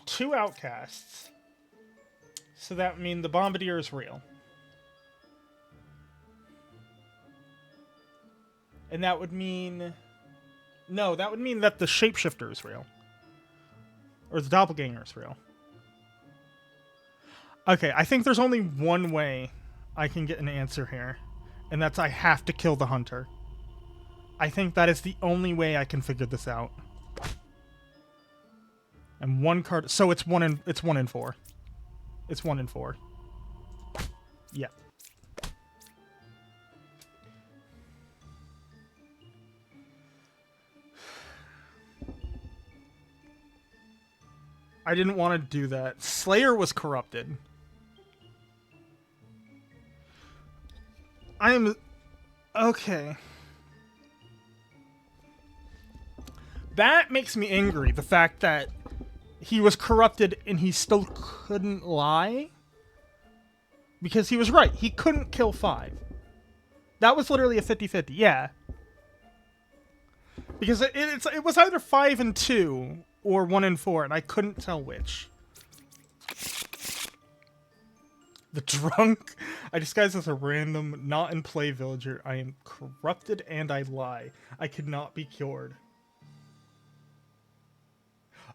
[SPEAKER 1] 2 outcasts. So that would mean the Bombardier is real. And that would mean... No, that would mean that the Shapeshifter is real. Or the Doppelganger is real. Okay, I think there's only one way I can get an answer here. And that's I have to kill the Hunter. I think that is the only way I can figure this out. And 1 card... So it's 1 in 4. It's 1 in 4. Yeah. I didn't want to do that. Slayer was corrupted. I'm... Okay. That makes me angry, the fact that he was corrupted and he still couldn't lie. Because he was right. He couldn't kill 5. That was literally a 50-50. Yeah. Because it was either 5 and 2 or 1 and 4, and I couldn't tell which. The drunk. I disguise as a random, not in play villager. I am corrupted and I lie. I could not be cured.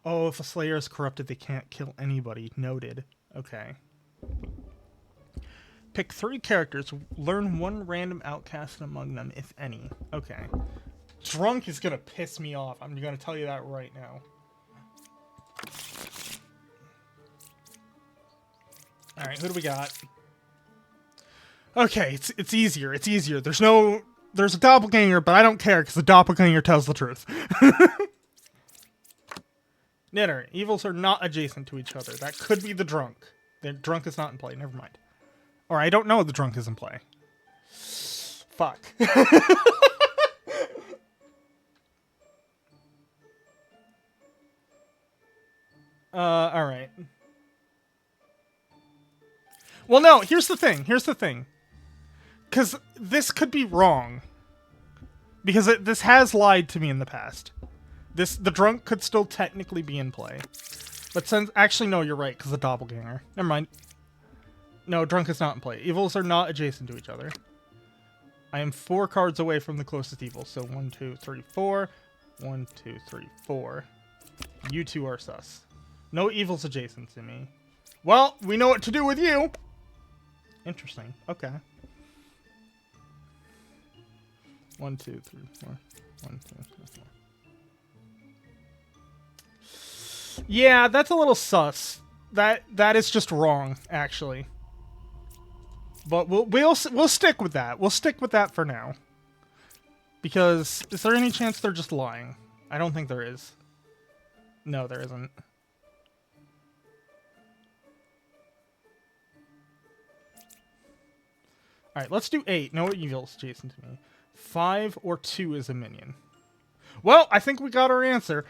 [SPEAKER 1] Oh, if a Slayer is corrupted, they can't kill anybody. Noted. Okay. Pick 3 characters. Learn 1 random outcast among them, if any. Okay. Drunk is gonna piss me off. I'm gonna tell you that right now. Alright, who do we got? Okay, it's easier. It's easier. There's a doppelganger, but I don't care because the doppelganger tells the truth. Knitter, evils are not adjacent to each other. That could be the drunk. The drunk is not in play. Never mind. Or I don't know the drunk is in play. Fuck. Alright. Well, no, here's the thing. Here's the thing. Because this could be wrong. Because this has lied to me in the past. The drunk could still technically be in play. But since... Actually, no, you're right, because the doppelganger. Never mind. No, drunk is not in play. Evils are not adjacent to each other. I am 4 cards away from the closest evil. So 1, 2, 3, 4. 1, 2, 3, 4. You 2 are sus. No evils adjacent to me. Well, we know what to do with you. Interesting. Okay. 1, 2, 3, 4. 1, 2, 3, 4. Yeah, that's a little sus. That is just wrong, actually. But we'll stick with that. We'll stick with that for now. Because is there any chance they're just lying? I don't think there is. No, there isn't. Alright, let's do 8. No evils adjacent to me. 5 or 2 is a minion. Well, I think we got our answer.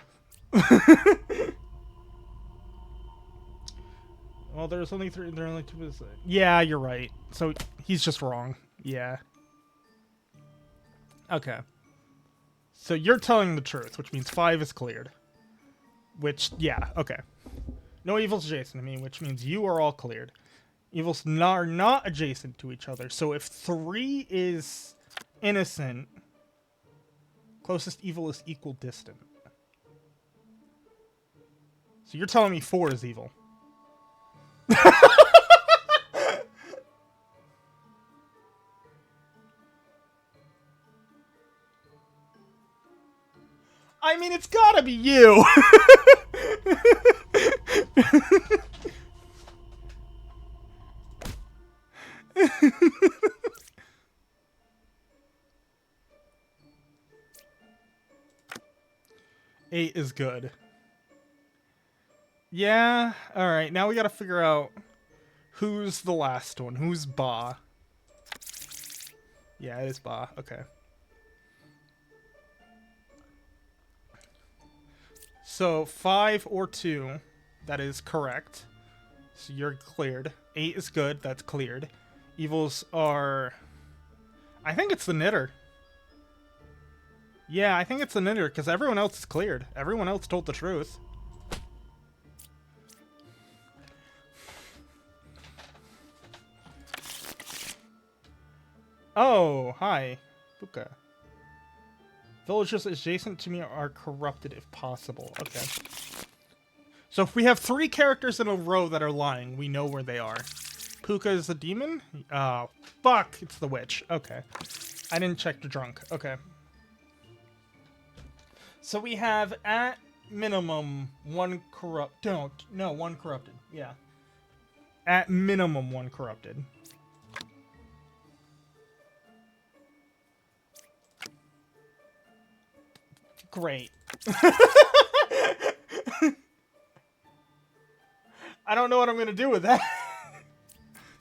[SPEAKER 1] Well, there's only 3. There are only 2. Yeah, you're right. So he's just wrong. Yeah. Okay. So you're telling the truth, which means 5 is cleared. Which, yeah, okay. No evils adjacent to me, which means you are all cleared. Evils are not adjacent to each other. So if 3 is innocent, closest evil is equal distant. So you're telling me 4 is evil. I mean, it's gotta be you. 8 is good. Yeah, alright, now we gotta figure out who's the last one. Who's Ba? Yeah, it is Ba. Okay. So 5 or 2, that is correct. So you're cleared. 8 is good, that's cleared. Evils are... I think it's the knitter. Yeah, I think it's the knitter, because everyone else is cleared. Everyone else told the truth. Oh, hi. Buka. Villagers adjacent to me are corrupted if possible. Okay. So if we have 3 characters in a row that are lying, we know where they are. Puka is the demon? Oh, fuck! It's the witch. Okay. I didn't check the drunk. Okay. So we have, at minimum, 1 corrupt... No, 1 corrupted. Yeah. At minimum, 1 corrupted. Great. I don't know what I'm gonna do with that.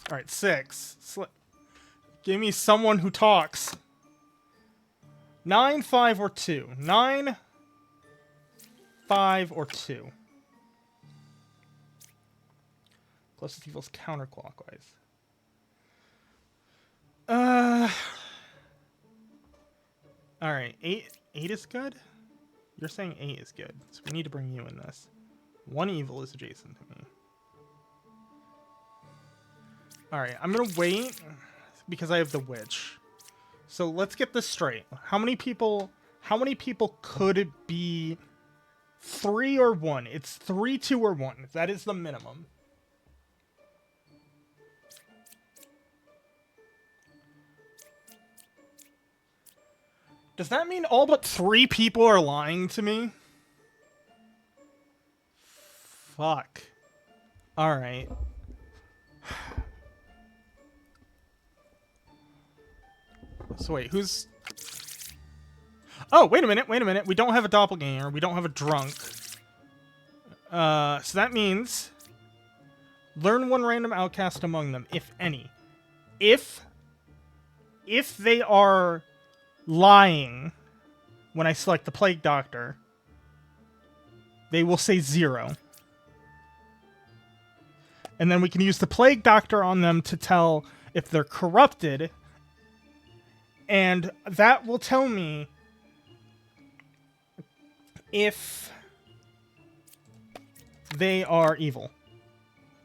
[SPEAKER 1] Alright, 6. Give me someone who talks. 9, 5, or 2. 9, 5, or 2. Closest evil's counterclockwise. Alright, 8 is good? You're saying 8 is good, so we need to bring you in this. 1 evil is adjacent to me. Alright, I'm gonna wait because I have the witch. So let's get this straight. How many people could it be? 3 or 1? It's 3, 2, or 1. That is the minimum. Does that mean all but 3 people are lying to me? Fuck. Alright. So wait, who's... Oh, wait a minute. We don't have a doppelganger. We don't have a drunk. So that means... Learn 1 random outcast among them, if any. If they are lying when I select the Plague Doctor, they will say 0. And then we can use the Plague Doctor on them to tell if they're corrupted. And that will tell me if they are evil.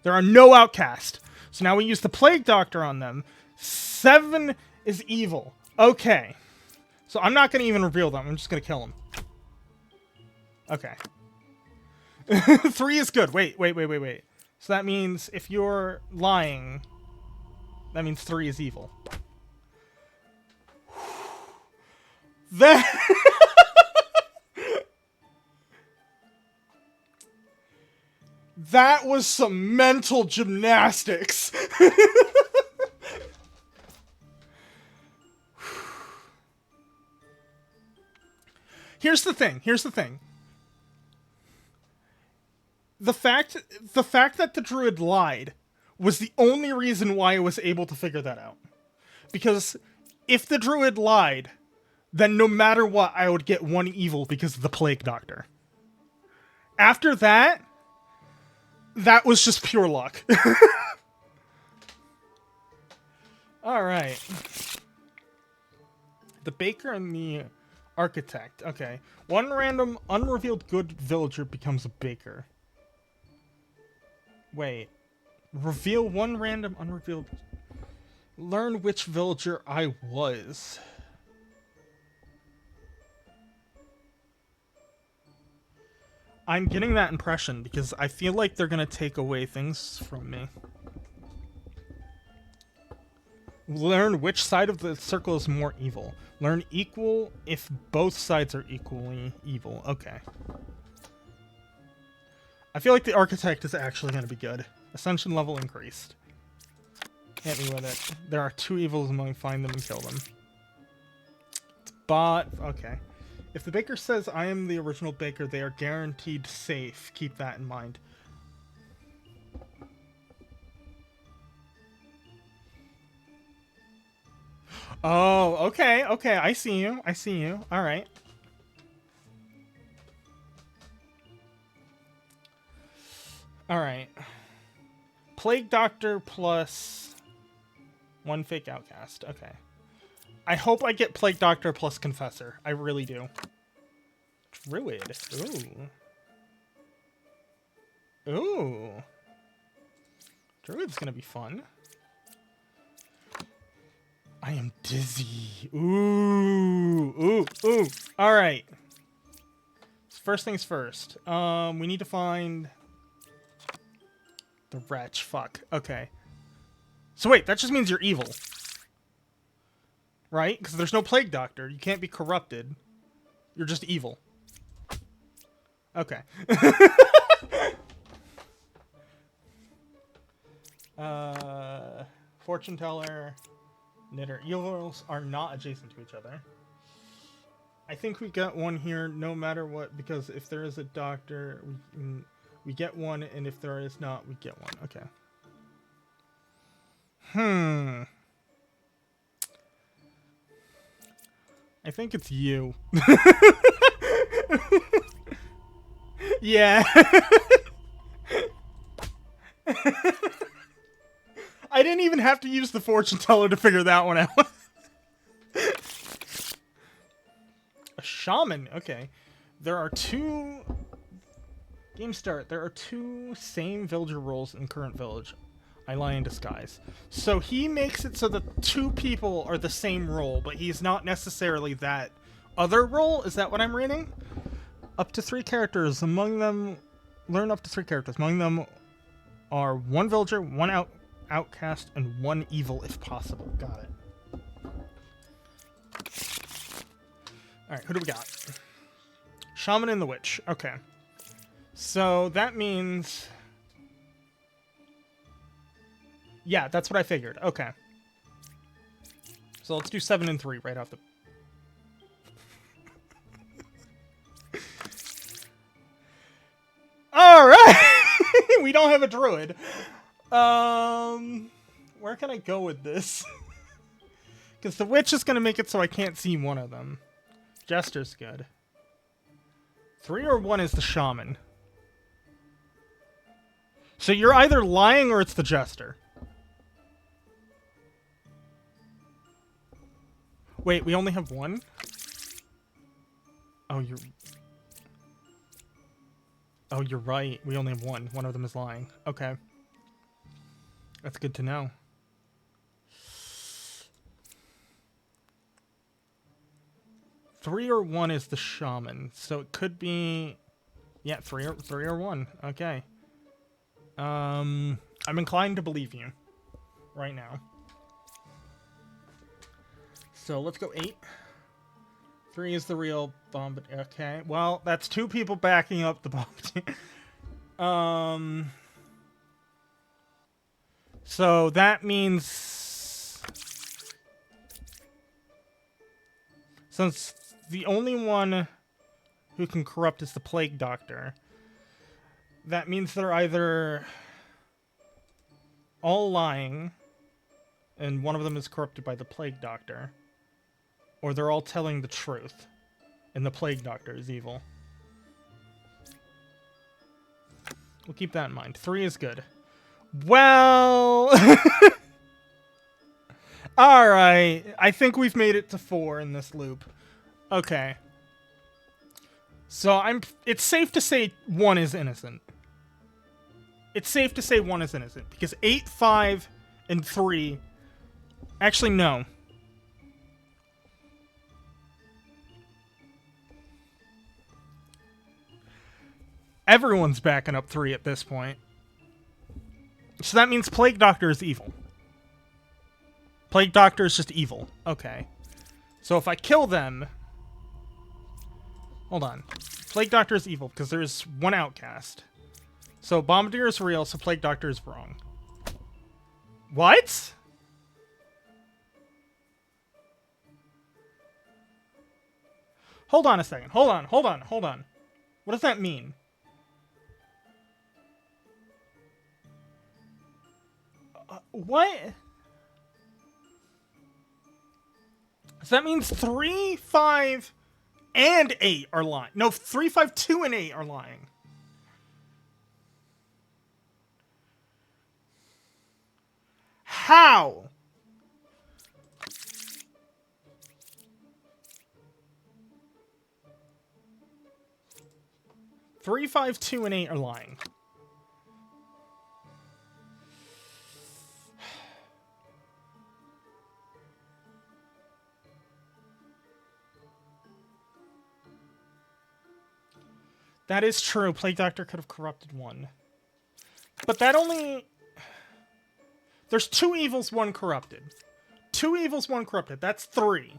[SPEAKER 1] There are no outcasts. So now we use the Plague Doctor on them. 7 is evil. Okay. So I'm not going to even reveal them. I'm just going to kill them. Okay. 3 is good. Wait. So that means if you're lying, that means 3 is evil. That... That was some mental gymnastics. Here's the thing. The fact that the druid lied was the only reason why I was able to figure that out. Because if the druid lied, then no matter what, I would get 1 evil because of the Plague Doctor. After that, that was just pure luck. Alright. The baker and the architect. Okay. 1 random unrevealed good villager becomes a baker. Wait. Reveal 1 random unrevealed... Learn which villager I was. I'm getting that impression because I feel like they're gonna take away things from me. Learn which side of the circle is more evil. Learn equal if both sides are equally evil. Okay. I feel like the architect is actually gonna be good. Ascension level increased. Hit me with it. There are 2 evils among, find them and kill them. It's bot. Okay. If the baker says I am the original baker, they are guaranteed safe. Keep that in mind. Oh, okay, okay. I see you. I see you. All right. All right. Plague Doctor plus one fake outcast. Okay. I hope I get Plague Doctor plus Confessor. I really do. Druid. Ooh. Ooh. Druid's gonna be fun. I am dizzy. Ooh. Ooh. Ooh. Alright. First things first. We need to find the wretch. Fuck. Okay. So wait, that just means you're evil. Right? Because there's no Plague Doctor. You can't be corrupted. You're just evil. Okay. Fortune Teller, Knitter. Evils are not adjacent to each other. I think we got one here no matter what, because if there is a doctor, we get one, and if there is not, we get one. Okay. I think it's you. Yeah. I didn't even have to use the fortune teller to figure that one out. A shaman. Okay. There are two... Game start. There are two same villager roles in current village. I lie in disguise. So he makes it so that two people are the same role, but he's not necessarily that other role. Is that what I'm reading? Up to 3 characters. Among them... Learn up to 3 characters. Among them are 1 villager, 1 outcast, and 1 evil if possible. Got it. Alright, who do we got? Shaman and the Witch. Okay. So that means... Yeah, that's what I figured. Okay. So let's do 7 and 3 right off the... Alright! We don't have a druid. Where can I go with this? Because the witch is going to make it so I can't see one of them. Jester's good. 3 or 1 is the shaman. So you're either lying or it's the jester. Wait, we only have 1? Oh, you're right. We only have 1. One of them is lying. Okay. That's good to know. Three or 1 is the shaman. So it could be... Yeah, 3 or 1. Okay. I'm inclined to believe you. Right now. So let's go 8. 3 is the real bomb. Okay. Well, that's 2 people backing up the bomb. So that means... Since the only one who can corrupt is the Plague Doctor, that means they're either all lying, and one of them is corrupted by the Plague Doctor, or they're all telling the truth, and the Plague Doctor is evil. We'll keep that in mind. 3 is good. Well... Alright. I think we've made it to 4 in this loop. Okay. So it's safe to say 1 is innocent. It's safe to say 1 is innocent. Because 8, 5, and 3... Actually, no. Everyone's backing up 3 at this point. So that means Plague Doctor is evil. Plague Doctor is just evil. Okay. So if I kill them... Hold on. Plague Doctor is evil because there's 1 outcast. So Bombardier is real, so Plague Doctor is wrong. What? Hold on a second. Hold on. What does that mean? What? So that means 3, 5, and 8 are lying. No, 3, 5, 2, and 8 are lying. How? Three, 5, 2, and 8 are lying. That is true. Plague Doctor could have corrupted one. But that only... There's 2 evils, 1 corrupted. 2 evils, 1 corrupted. That's 3.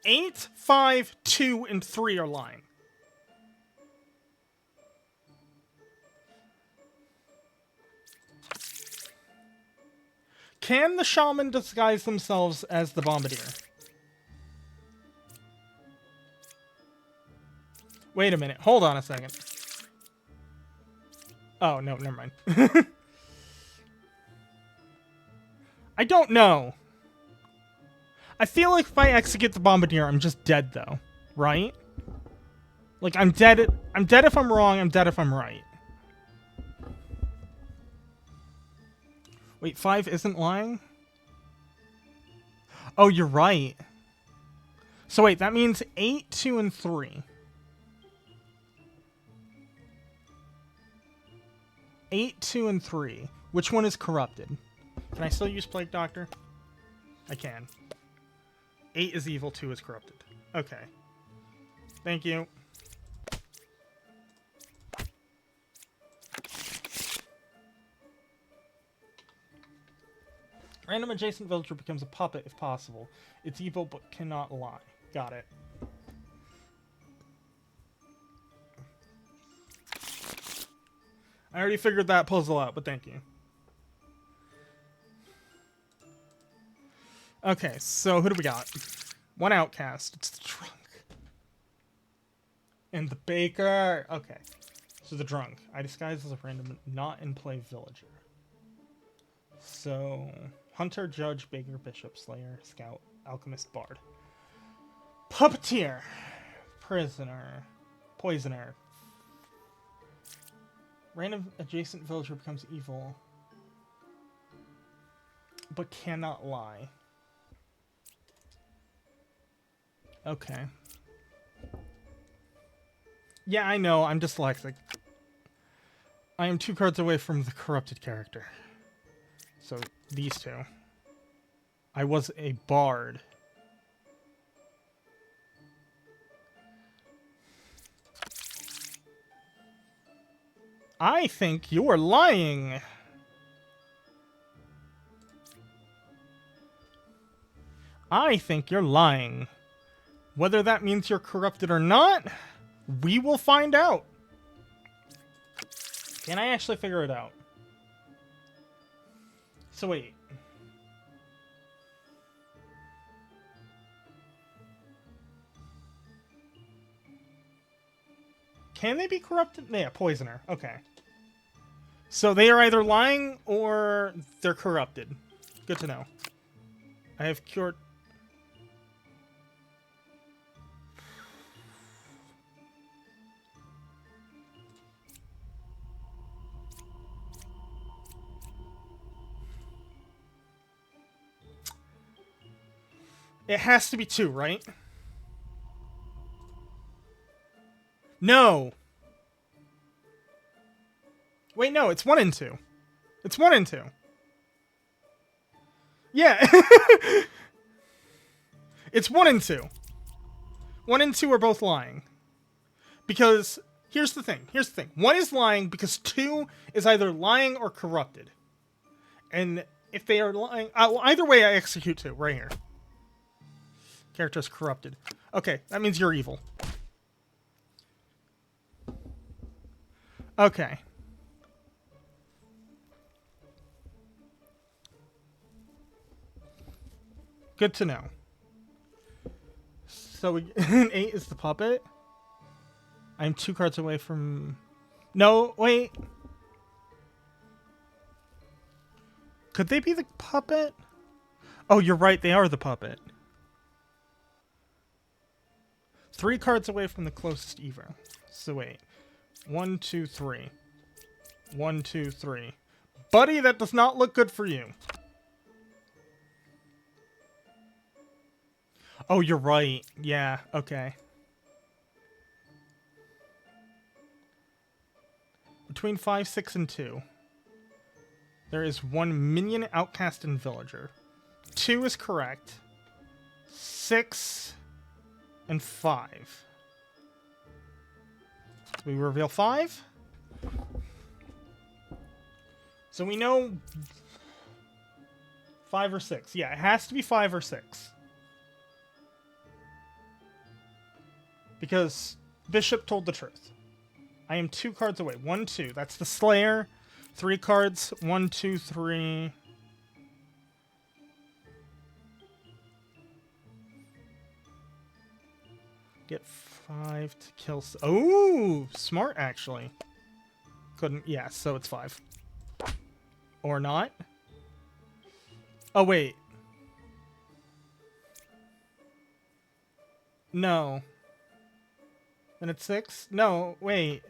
[SPEAKER 1] 8, 5, 2, and 3 are lying. Can the shaman disguise themselves as the bombardier? Wait a minute. Hold on a second. Oh, no, never mind. I don't know. I feel like if I execute the bombardier, I'm just dead, though. Right? Like, I'm dead. I'm dead if I'm wrong. I'm dead if I'm right. Wait, 5 isn't lying? Oh, you're right. So wait, that means 8, 2, and 3. 8, 2, and 3. Which one is corrupted? Can I still use Plague Doctor? I can. 8 is evil, 2 is corrupted. Okay. Thank you. Random adjacent villager becomes a puppet if possible. It's evil but cannot lie. Got it. I already figured that puzzle out, but thank you. Okay, so who do we got? One outcast. It's the drunk. And the baker. Okay. So the drunk. I disguise as a random not in play villager. So hunter, judge, baker, bishop, slayer, scout, alchemist, bard. Puppeteer. Prisoner. Poisoner. Random adjacent villager becomes evil, but cannot lie. Okay. Yeah, I know, I'm dyslexic. I am 2 cards away from the corrupted character. So, these 2. I was a bard. I think you're lying. I think you're lying. Whether that means you're corrupted or not, we will find out. Can I actually figure it out? So wait. Can they be corrupted? Yeah, poisoner. Okay. So they are either lying or they're corrupted. Good to know. I have cured... It has to be 2, right? No! Wait, no, it's 1 and 2. It's 1 and 2. Yeah! It's 1 and 2. 1 and 2 are both lying. Because, here's the thing. 1 is lying because 2 is either lying or corrupted. And if they are lying... well, either way, I execute 2, right here. Character's corrupted. Okay, that means you're evil. Okay. Good to know. So 8 is the puppet. I'm 2 cards away from... No, wait. Could they be the puppet? Oh, you're right. They are the puppet. 3 cards away from the closest Evo. So wait. 1, 2, 3. 1, 2, 3. Buddy, that does not look good for you. Oh, you're right. Yeah, okay. Between 5, 6, and 2. There is 1 minion, outcast, and villager. 2 is correct. 6 and 5. We reveal 5. So we know 5 or 6. Yeah, it has to be 5 or 6. Because Bishop told the truth. I am 2 cards away. 1, 2. That's the Slayer. 3 cards. 1, 2, 3. Get 5 to kill. Oh, smart actually. Couldn't. Yeah, so it's 5. Or not. Oh, wait. No. Then it's 6? No, wait.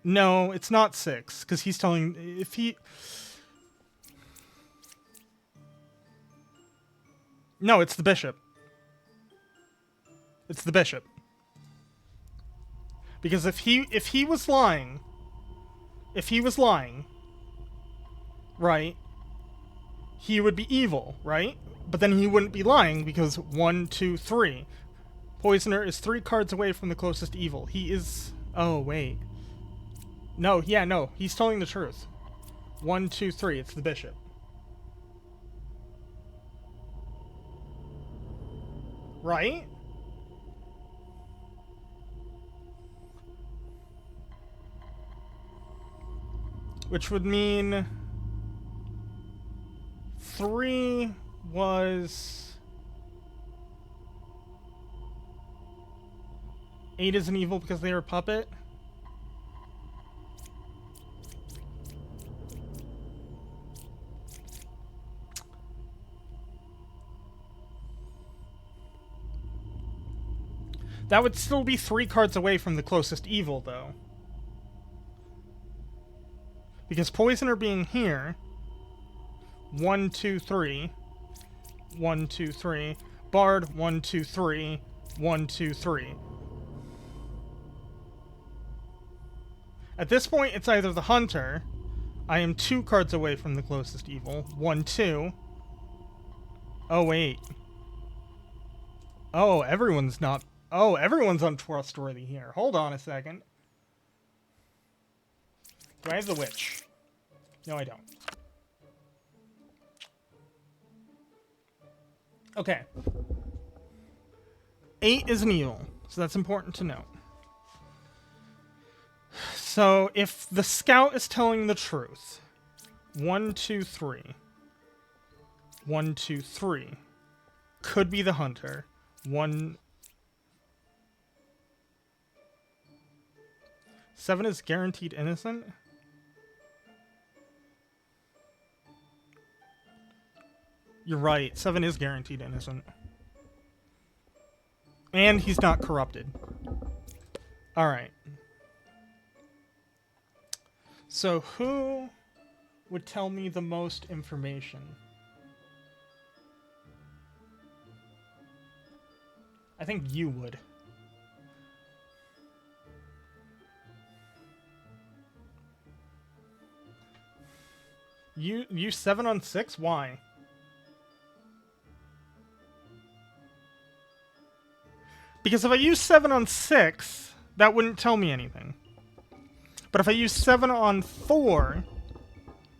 [SPEAKER 1] No, it's not 6, because he's telling... If he... No, it's the bishop. It's the bishop. Because if he was lying... If he was lying... Right? He would be evil, right? But then he wouldn't be lying because 1, 2, 3. Poisoner is 3 cards away from the closest evil. He is... Oh, wait. No, yeah, no. He's telling the truth. 1, 2, 3. It's the bishop. Right? Which would mean... 3 was... 8 is an evil because they were a puppet. That would still be 3 cards away from the closest evil, though. Because Poisoner being here... 1, 2, 3. 1, 2, 3. Bard, 1, 2, 3. 1, 2, 3. At this point, it's either the Hunter. I am 2 cards away from the closest evil. 1, 2. Oh, wait. Oh, everyone's not... Oh, everyone's untrustworthy here. Hold on a second. Do I have the witch? No, I don't. Okay. 8 is an evil, so that's important to note. So, if the scout is telling the truth, 1, 2, 3. 1, 2, 3. Could be the hunter. 1... 7 is guaranteed innocent? You're right. 7 is guaranteed innocent. And he's not corrupted. Alright. So who would tell me the most information? I think you would. You 7 on 6? Why? Because if I use 7 on 6, that wouldn't tell me anything. But if I use 7 on 4,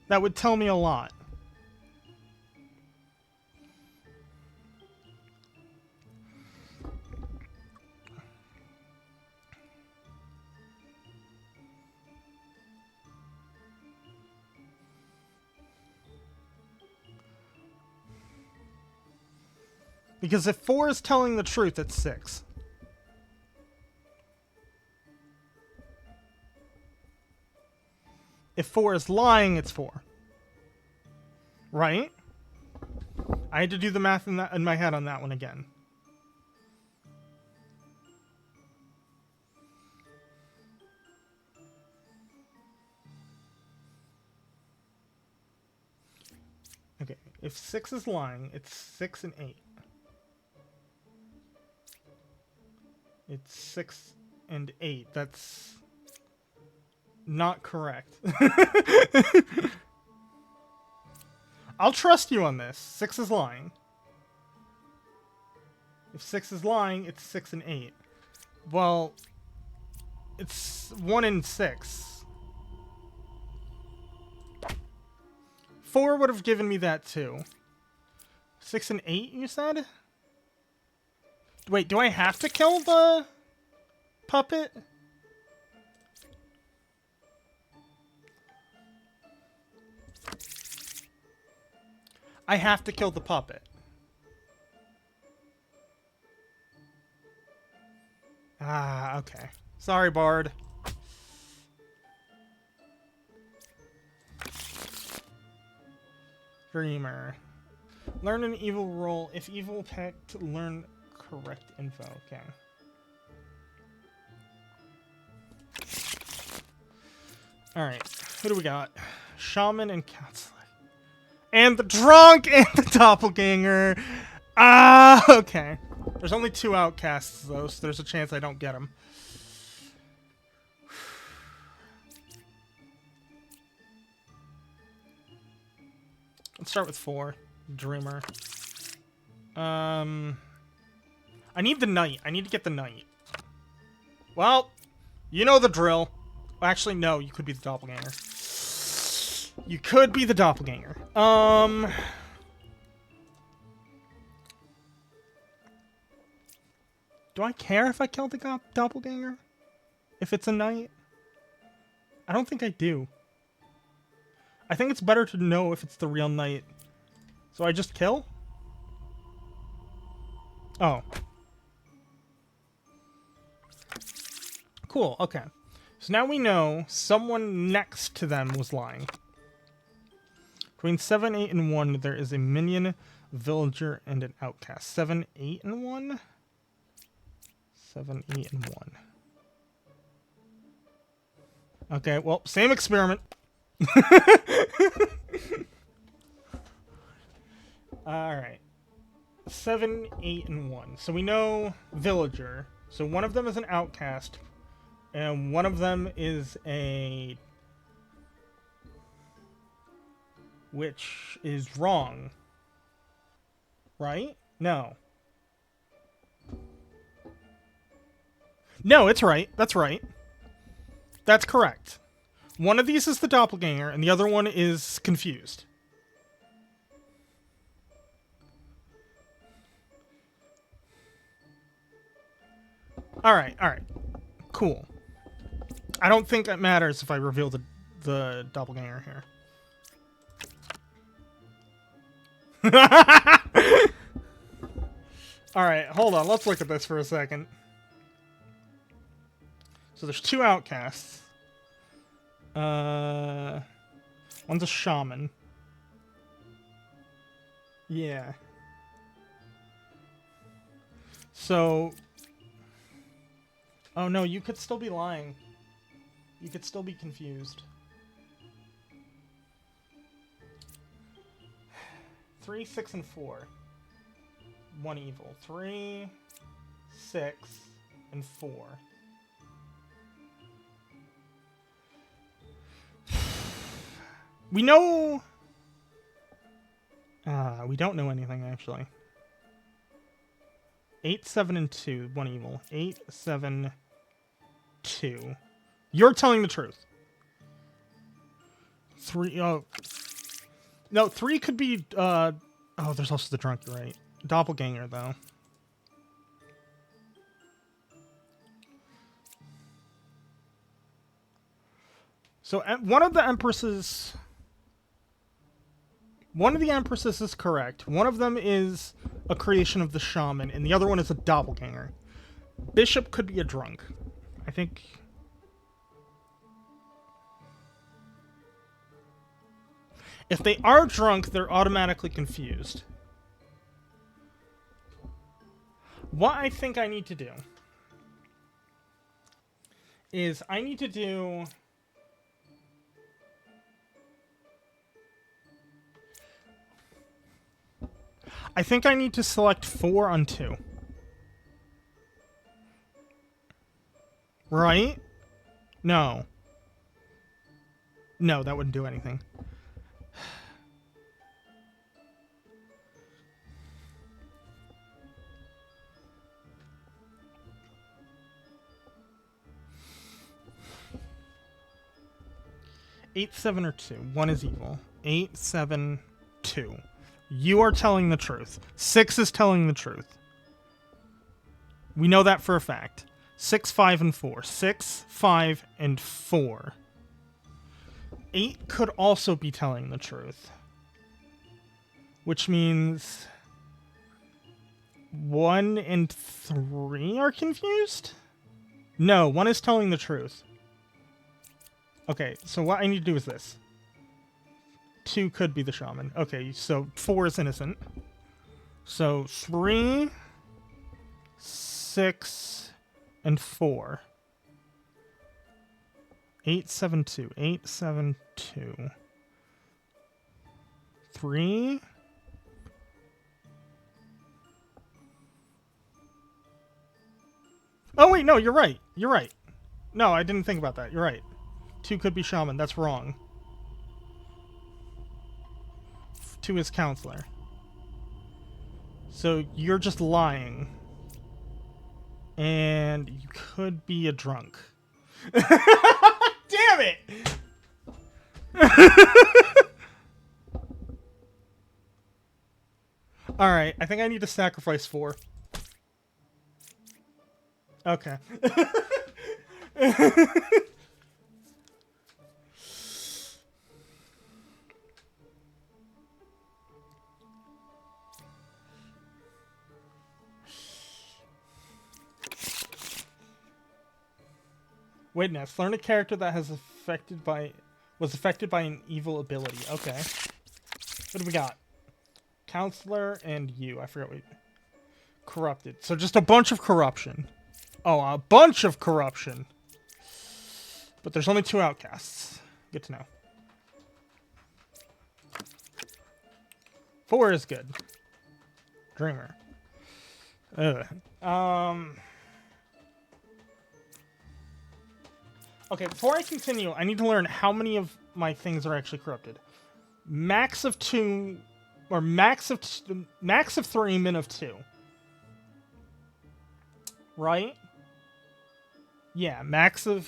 [SPEAKER 1] that would tell me a lot. Because if 4 is telling the truth, it's 6. If 4 is lying, it's 4. Right? I had to do the math in my head on that one again. Okay, if 6 is lying, it's 6 and 8. It's 6 and 8. That's not correct. I'll trust you on this. 6 is lying. If 6 is lying, it's 6 and 8. Well, it's 1 and 6. 4 would have given me that too. 6 and 8, you said? Wait, do I have to kill the puppet? I have to kill the puppet. Ah, okay. Sorry, Bard. Dreamer. Learn an evil role. If evil picked, learn correct info. Okay. Alright. Who do we got? Shaman and Counselor. And the drunk and the doppelganger. Ah, okay. There's only 2 outcasts, though, so there's a chance I don't get them. Let's start with 4. Dreamer. I need the knight. I need to get the knight. Well, you know the drill. Well, actually, no. You could be the doppelganger. You could be the doppelganger. Do I care if I kill the doppelganger? If it's a knight? I don't think I do. I think it's better to know if it's the real knight. So I just kill? Oh. Cool, okay. So now we know someone next to them was lying. Between 7, 8, and 1, there is a minion, villager, and an outcast. 7, 8, and 1? 7, 8, and 1. Okay, well, same experiment. Alright. 7, 8, and 1. So we know villager. So one of them is an outcast. And one of them is a... which is wrong. Right? No. No, it's right. That's right. That's correct. One of these is the doppelganger, and the other one is confused. Alright, alright. Cool. I don't think it matters if I reveal the doppelganger here. Alright, hold on. Let's look at this for a second. So there's 2 outcasts. One's a shaman. Yeah. So... oh no, you could still be lying. You could still be confused. 3, 6, and 4. 1 evil. 3, 6, and 4. We know... we don't know anything, actually. 8, 7, and 2. 1 evil. 8, 7, 2. You're telling the truth. 3... oh... no, 3 could be... oh, there's also the drunk, you're right. Doppelganger, though. So, one of the Empresses... One of the Empresses is correct. One of them is a creation of the shaman, and the other one is a doppelganger. Bishop could be a drunk. I think... If they are drunk, they're automatically confused. What I think I need to do is I need to do... I think I need to select 4 on 2. Right? No. No, that wouldn't do anything. Eight, 7, or 2. 1 is evil. 8, 7, 2. You are telling the truth. 6 is telling the truth. We know that for a fact. 6, 5, and 4. 6, 5, and 4. 8 could also be telling the truth. Which means 1 and 3 are confused? No, 1 is telling the truth. Okay, so what I need to do is this. 2 could be the shaman. Okay, so 4 is innocent. So 3, 6, and 4. 8, 7, 2. 8, 7, 2. 3. Oh, wait, no, you're right. You're right. No, I didn't think about that. You're right. 2 could be shaman. That's wrong. 2 is counselor. So you're just lying. And you could be a drunk. Damn it! Alright, I think I need to sacrifice 4. Okay. Witness. Learn a character that was affected by an evil ability. Okay. What do we got? Counselor and you. I forgot what... Corrupted. So just a bunch of corruption. Oh, a bunch of corruption. But there's only 2 outcasts. Good to know. 4 is good. Dreamer. Ugh. Okay, before I continue, I need to learn how many of my things are actually corrupted. Max of 2, or max of 3, min of 2. Right? Yeah, max of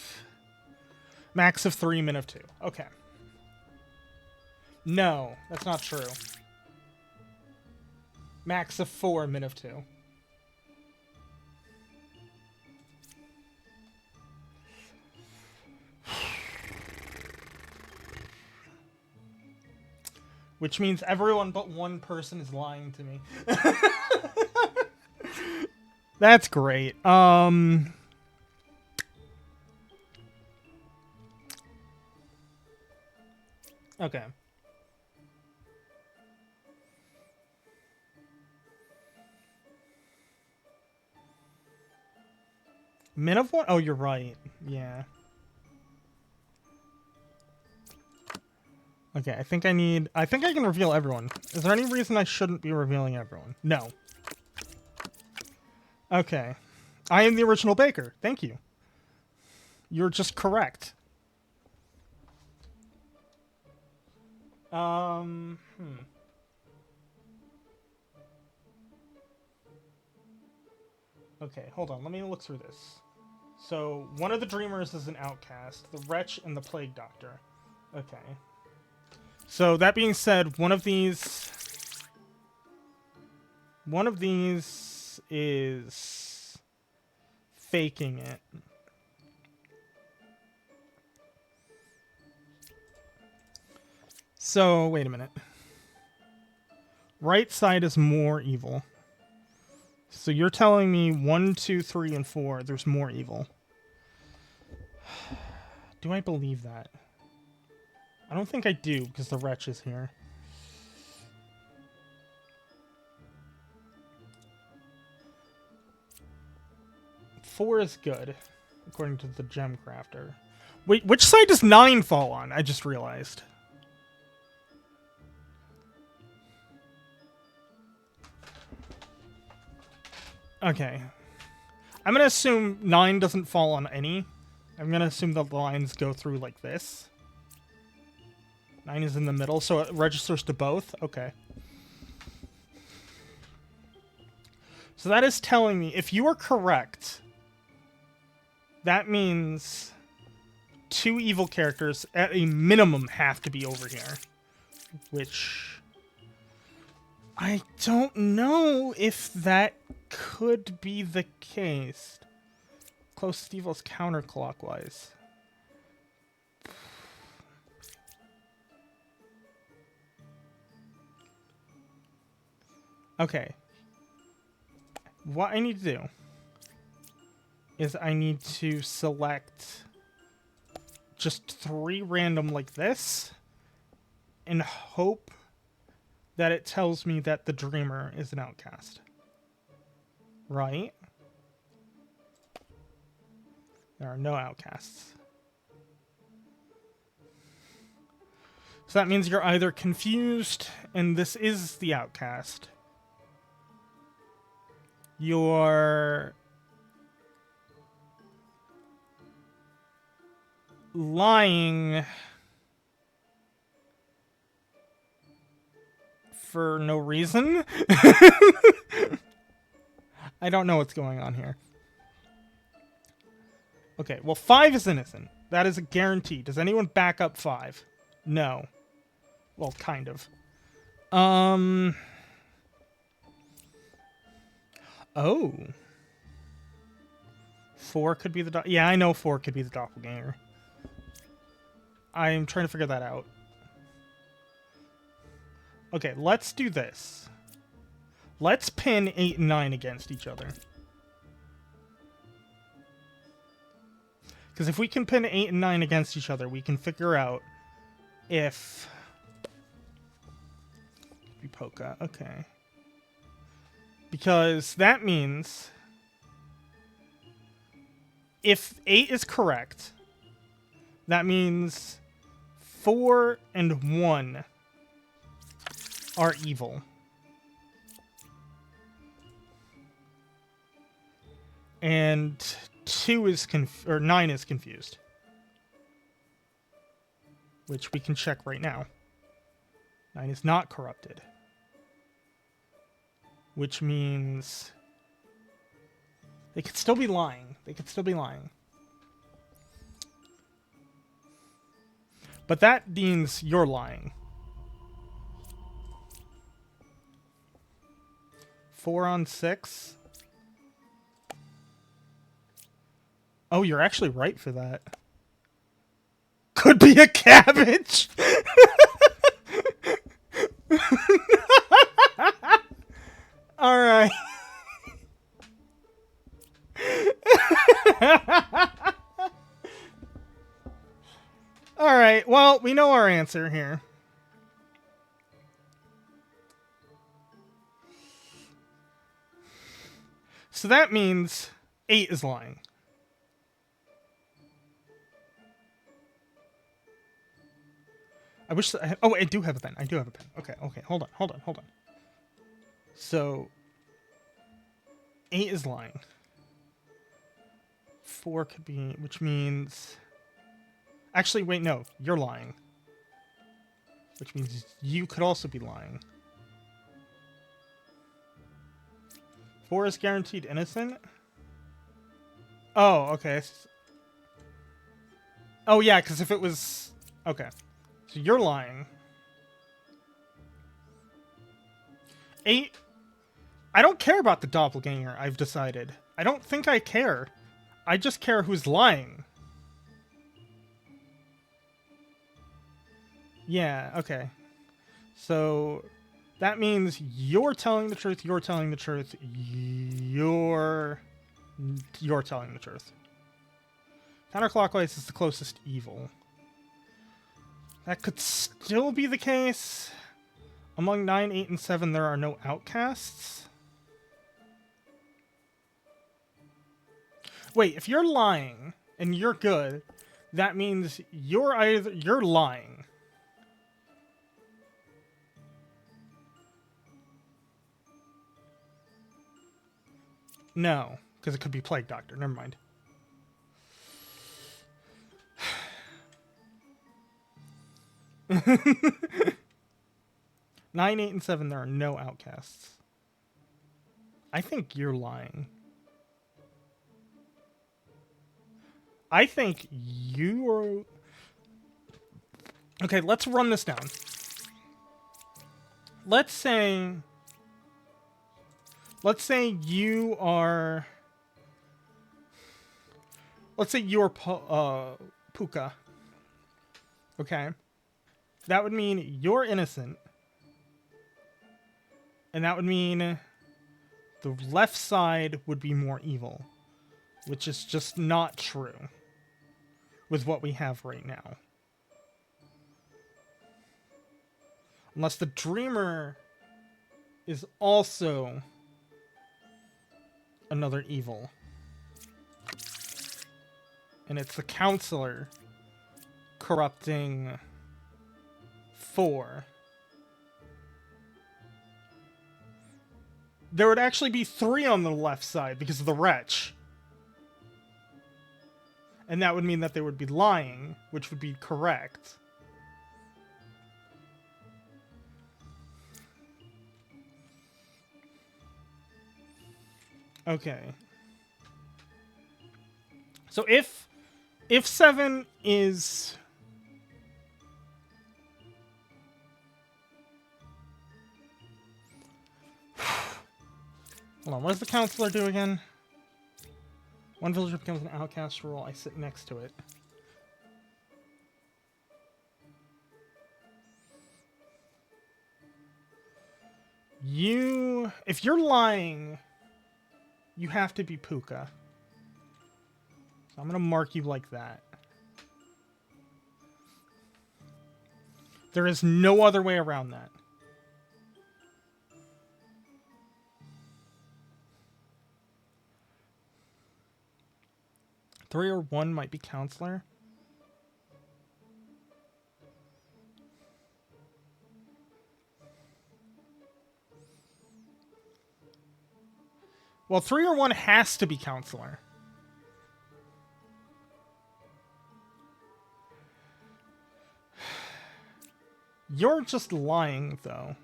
[SPEAKER 1] 3, min of 2. Okay. No, that's not true. Max of 4, min of 2. Which means everyone but one person is lying to me. That's great. Okay. Min of 1? Oh, you're right. Yeah. Okay, I think I can reveal everyone. Is there any reason I shouldn't be revealing everyone? No. Okay. I am the original baker. Thank you. You're just correct. Okay, hold on. Let me look through this. So, one of the dreamers is an outcast. The wretch and the plague doctor. Okay. So, that being said, one of these is faking it. So, wait a minute. Right side is more evil. So you're telling me 1, 2, 3, and 4, there's more evil. Do I believe that? I don't think I do, because the wretch is here. Four is good, according to the gem crafter. Wait, which side does 9 fall on? I just realized. Okay. I'm going to assume 9 doesn't fall on any. I'm going to assume the lines go through like this. 9 is in the middle, so it registers to both? Okay. So that is telling me, if you are correct, that means 2 evil characters at a minimum have to be over here. Which I don't know if that could be the case. Closest evil is counterclockwise. Okay. What I need to do is I need to select just 3 random like this and hope that it tells me that the dreamer is an outcast. Right? There are no outcasts. So that means you're either confused and this is the outcast. You're lying for no reason. I don't know what's going on here. Okay, well, 5 is innocent. That is a guarantee. Does anyone back up 5? No. Well, kind of. Oh. 4 could be the yeah, I know 4 could be the doppelganger. I'm trying to figure that out. Okay, let's do this. Let's pin 8 and 9 against each other. Because if we can pin 8 and 9 against each other, we can figure out if... Poka, okay. Because that means... if 8 is correct, that means 4 and 1 are evil. And 2 is 9 is confused. Which we can check right now. 9 is not corrupted. Which means they could still be lying. They could still be lying. But that means you're lying. 4 on 6. Oh, you're actually right for that. Could be a cabbage! Alright. Alright, well, we know our answer here. So that means 8 is lying. I wish that I had, oh, I do have a pen. I do have a pen. Okay, okay. Hold on. So 8 is lying. 4 could be, which means... Actually, wait, no. You're lying. Which means you could also be lying. 4 is guaranteed innocent? Oh, okay. Oh, yeah, because if it was... Okay. So you're lying. 8... I don't care about the doppelganger, I've decided. I don't think I care. I just care who's lying. Yeah, okay. So That means you're telling the truth, you're telling the truth, you're telling the truth. Counterclockwise is the closest evil. That could still be the case. Among 9, 8, and 7, there are no outcasts. Wait, if you're lying and you're good, that means you're lying. No, because it could be Plague Doctor. Never mind. Nine, 8, and 7, there are no outcasts. I think you're lying. I think you are... Okay, let's run this down. Let's say you are... Let's say you're Puka. Okay? That would mean you're innocent. And that would mean the left side would be more evil. Which is just not true with what we have right now. Unless the Dreamer is also another evil. And it's the Counselor corrupting 4. There would actually be 3 on the left side because of the Wretch. And that would mean that they would be lying, which would be correct. Okay. So if 7 is... Hold on, what does the Counselor do again? One villager becomes an outcast rule. I sit next to it. If you're lying, you have to be Puka. So I'm going to mark you like that. There is no other way around that. Three or 1 might be Counselor. Well, 3 or 1 has to be Counselor. You're just lying, though.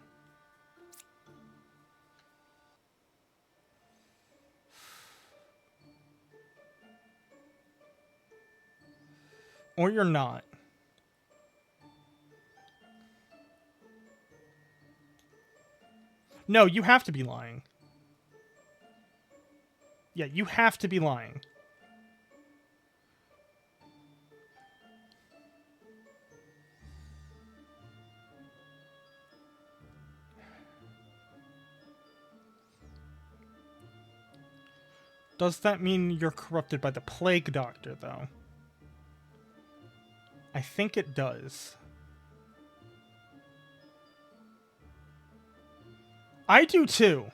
[SPEAKER 1] Or you're not. No, you have to be lying. Yeah, you have to be lying. Does that mean you're corrupted by the Plague Doctor, though? I think it does. I do too.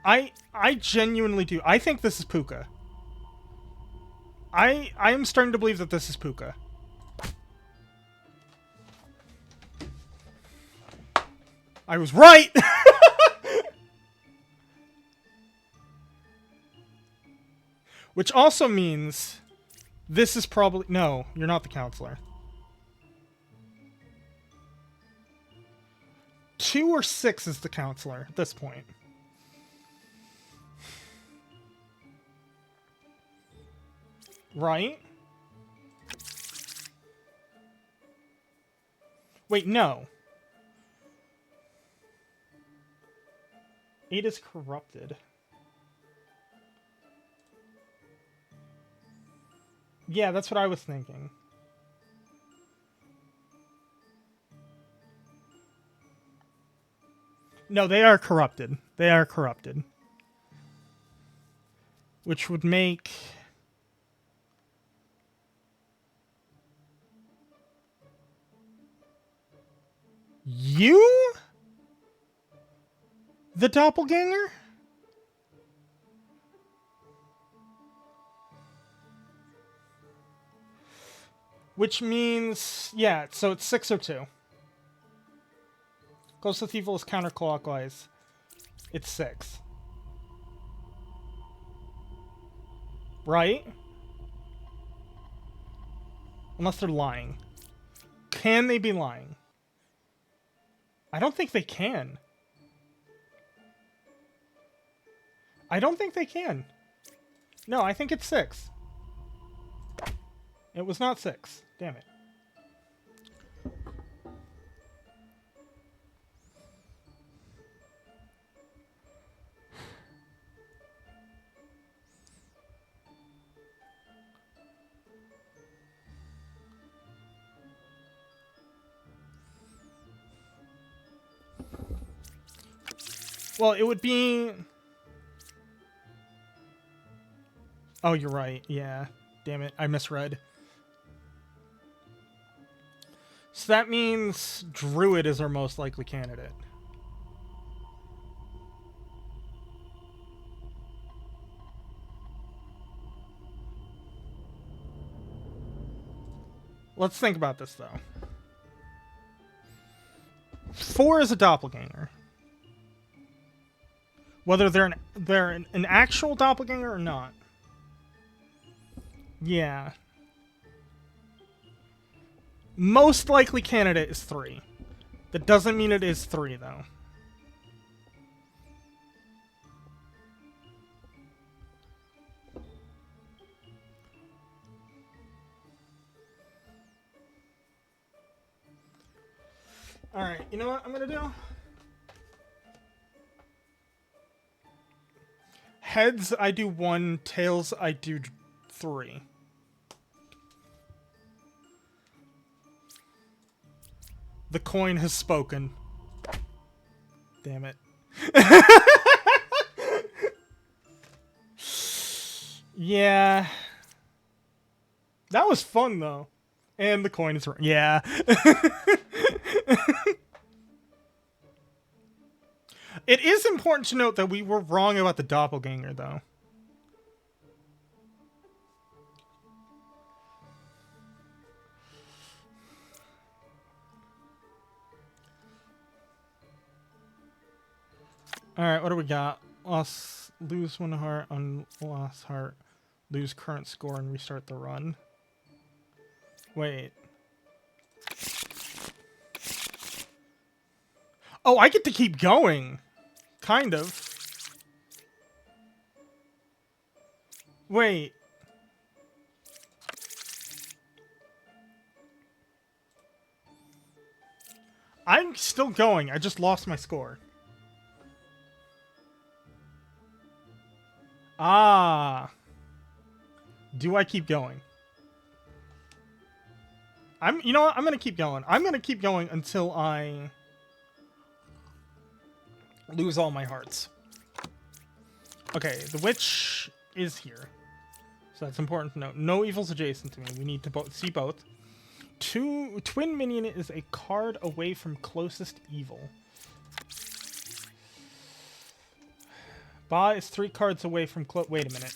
[SPEAKER 1] I genuinely do. I think this is Puka. I am starting to believe that this is Puka. I was right! Which also means this is probably... No, you're not the Counselor. 2 or 6 is the Counselor at this point. Right? Wait, no. 8 is corrupted. Yeah, that's what I was thinking. No, they are corrupted. They are corrupted. Which would make... You? The doppelganger? Which means... Yeah, so it's 6 or 2. Closest evil is counterclockwise. It's 6. Right? Unless they're lying. Can they be lying? I don't think they can. I don't think they can. No, I think it's 6. It was not 6. Damn it. Well, it would be... Oh, you're right. Yeah. Damn it. I misread. So that means Druid is our most likely candidate. Let's think about this, though. 4 is a doppelganger. Whether they're an actual doppelganger or not. Yeah. Most likely candidate is 3. That doesn't mean it is 3, though. Alright, you know what I'm gonna do? Heads, I do 1. Tails, I do 3. The coin has spoken. Damn it. Yeah. That was fun, though. And the coin is... Yeah. It is important to note that we were wrong about the doppelganger, though. Alright, what do we got? Lose 1 heart on lost heart. Lose current score and restart the run. Wait. Oh, I get to keep going. Kind of. Wait. I'm still going. I just lost my score. Ah. Do I keep going? You know what? I'm gonna keep going. I'm gonna keep going until I lose all my hearts. Okay, the witch is here. So that's important to note. No evils adjacent to me. We need to see both. Twin minion is a card away from closest evil. Ba is 3 cards away from wait a minute.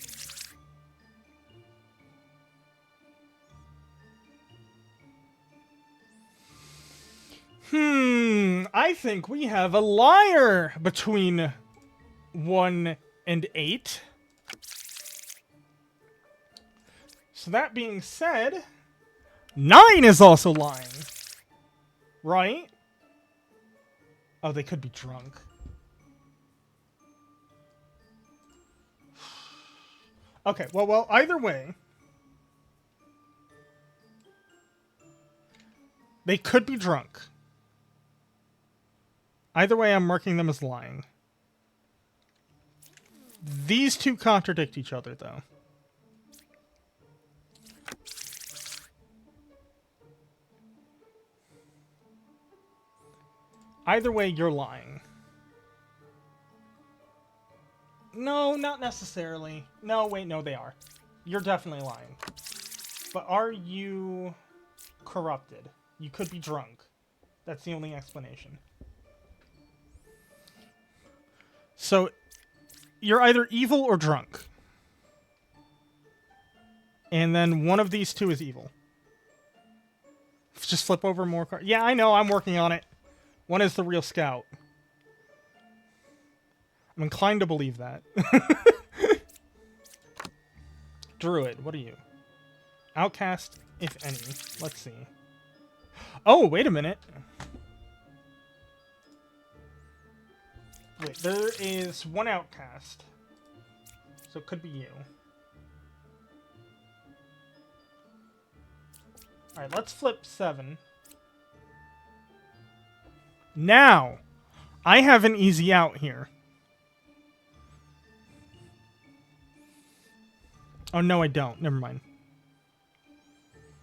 [SPEAKER 1] I think we have a liar between 1 and 8. So that being said, 9 is also lying. Right? Oh, they could be drunk. Okay, well, either way, they could be drunk. Either way, I'm marking them as lying. These two contradict each other, though. Either way, you're lying. No, not necessarily. No, wait, no, they are. You're definitely lying. But are you corrupted? You could be drunk. That's the only explanation. So, you're either evil or drunk. And then one of these two is evil. Just flip over more cards. Yeah, I know, I'm working on it. One is the real scout. I'm inclined to believe that. Druid, what are you? Outcast, if any. Let's see. Oh, wait a minute. Wait, there is one outcast. So it could be you. Alright, let's flip 7. Now, I have an easy out here. Oh, no, I don't. Never mind.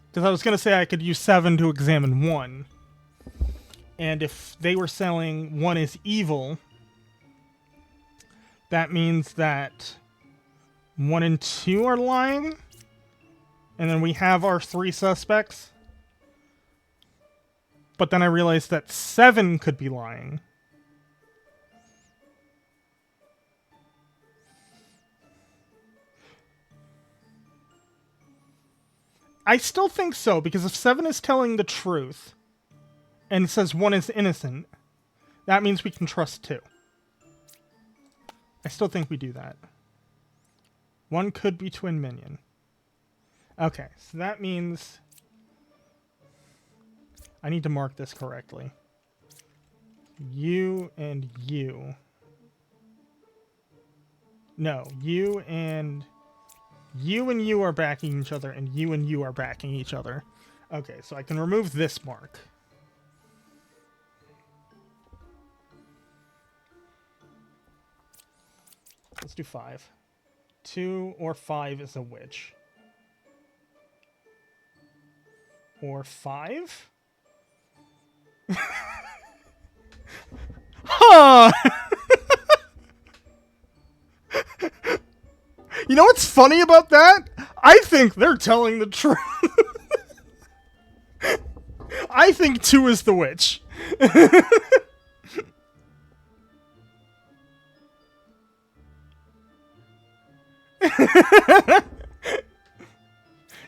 [SPEAKER 1] Because I was going to say I could use 7 to examine 1. And if they were selling 1 is evil, that means that 1 and 2 are lying. And then we have our 3 suspects. But then I realized that 7 could be lying. I still think so, because if 7 is telling the truth, and it says 1 is innocent, that means we can trust 2. I still think we do that. 1 could be twin minion. Okay, so that means I need to mark this correctly. You and you. No, you and you are backing each other, and you are backing each other. Okay, so I can remove this mark. Let's do 5. 2 or 5 is a witch. Or 5? Huh! You know what's funny about that? I think they're telling the truth. I think 2 is the witch.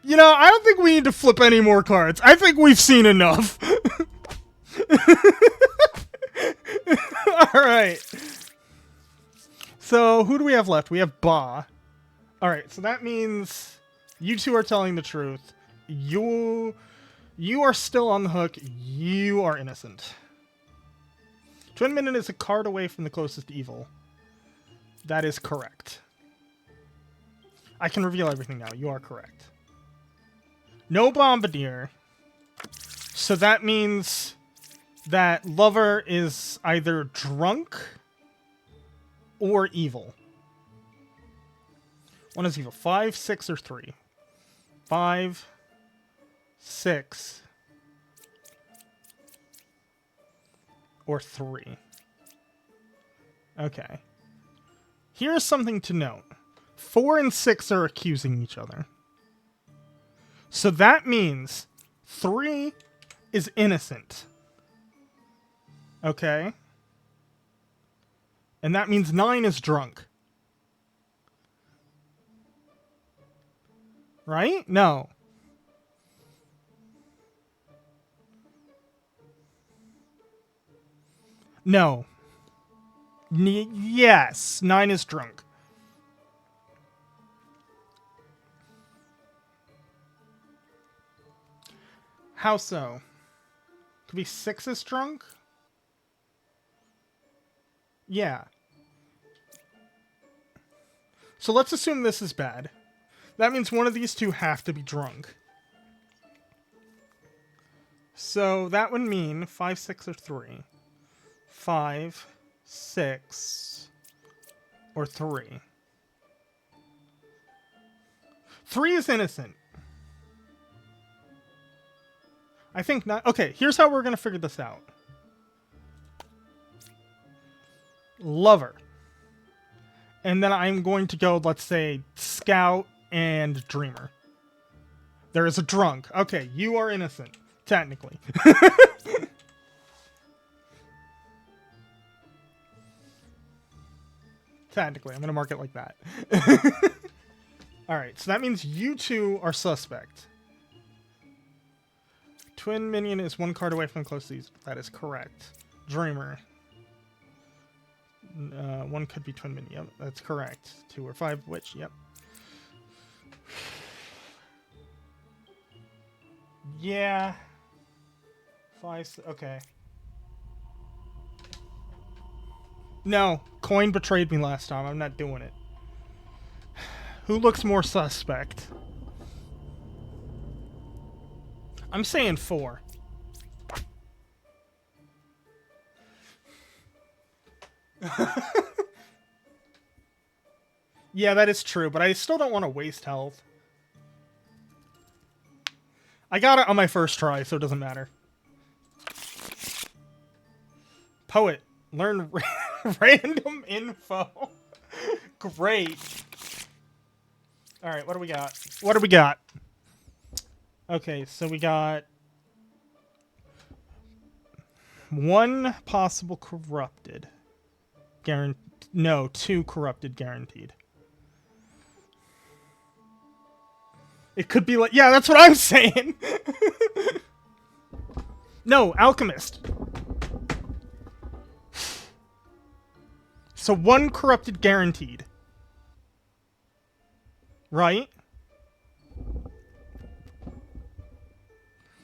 [SPEAKER 1] You know, I don't think we need to flip any more cards. I think we've seen enough. Alright. So, who do we have left? We have Ba. Alright, so that means you 2 are telling the truth. You are still on the hook. You are innocent. Twin Minion is a card away from the closest evil. That is correct. I can reveal everything now. You are correct. No Bombardier. So that means that Lover is either drunk or evil. 1 is evil. 5, 6, or 3. 5, 6, or 3. Okay. Here's something to note. 4 and 6 are accusing each other. So that means 3 is innocent. Okay? And that means 9 is drunk. Right? No. No. Yes, 9 is drunk. How so? Could be 6 is drunk? Yeah. So let's assume this is bad. That means one of these 2 have to be drunk. So that would mean 5, 6, or 3. 5, 6, or 3. 3 is innocent. I think not. Okay, here's how we're going to figure this out. Lover And then I'm going to go, let's say, Scout and Dreamer. There is a drunk. Okay, you are innocent, technically. Technically, I'm going to mark it like that. Alright, so that means you two are suspect. Twin minion is 1 card away from close to these. That is correct. Dreamer. 1 could be twin minion. Yep, that's correct. 2 or 5 witch. Yep. Yeah. 5. Okay. No. Coin betrayed me last time. I'm not doing it. Who looks more suspect? I'm saying 4. Yeah, that is true, but I still don't want to waste health. I got it on my first try, so it doesn't matter. Poet. Learn random info. Great. Alright, what do we got? What do we got? Okay, so we got 1 possible corrupted. No, 2 corrupted guaranteed. It could be like... Yeah, that's what I'm saying! No, Alchemist. So 1 corrupted guaranteed. Right?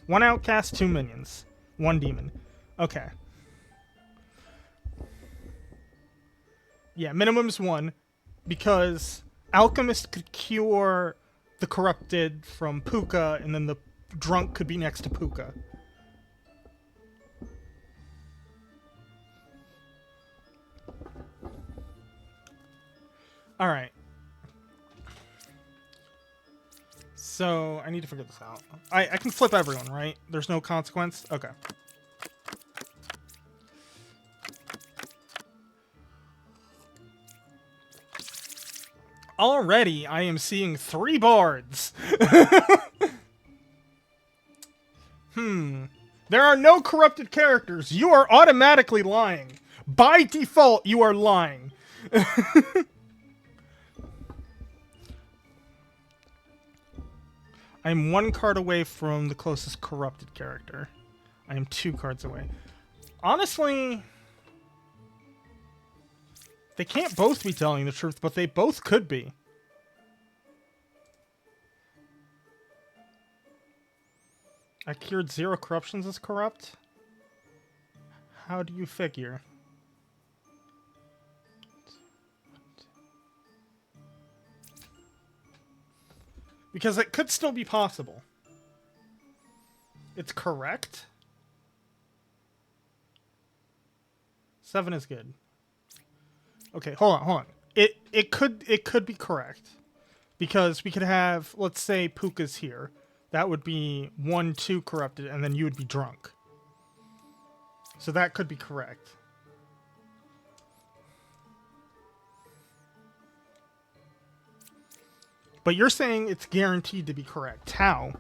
[SPEAKER 1] 1 outcast, 2 minions. 1 demon. Okay. Yeah, minimum's 1. Because Alchemist could cure the corrupted from Puka, and then the drunk could be next to Puka. Alright. So, I need to figure this out. I can flip everyone, right? There's no consequence? Okay. Already, I am seeing 3 bards. There are no corrupted characters. You are automatically lying. By default, you are lying. I am 1 card away from the closest corrupted character. I am 2 cards away. Honestly, they can't both be telling the truth, but they both could be. I cured 0 corruptions as corrupt? How do you figure? Because it could still be possible. It's correct? 7 is good. Okay, hold on. It could be correct. Because we could have, let's say Puka's here. That would be 1, 2 corrupted, and then you would be drunk. So that could be correct. But you're saying it's guaranteed to be correct. How?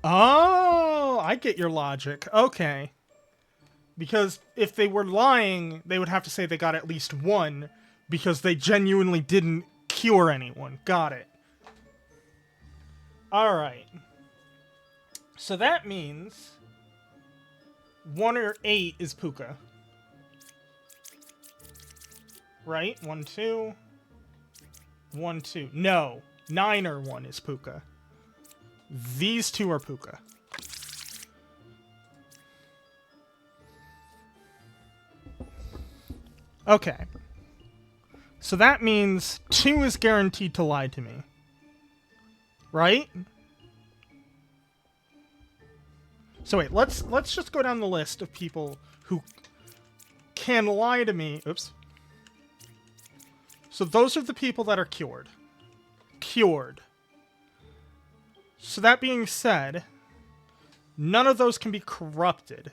[SPEAKER 1] Oh, I get your logic. Okay. Because if they were lying, they would have to say they got at least 1 because they genuinely didn't cure anyone. Got it. Alright. So that means 1 or 8 is Puka. Right? 1, 2. 1, 2. No. 9 or 1 is Puka. These 2 are Puka. Okay. So that means 2 is guaranteed to lie to me. Right? So wait, let's just go down the list of people who can lie to me. Oops. So those are the people that are cured. cured. So that being said, none of those can be corrupted.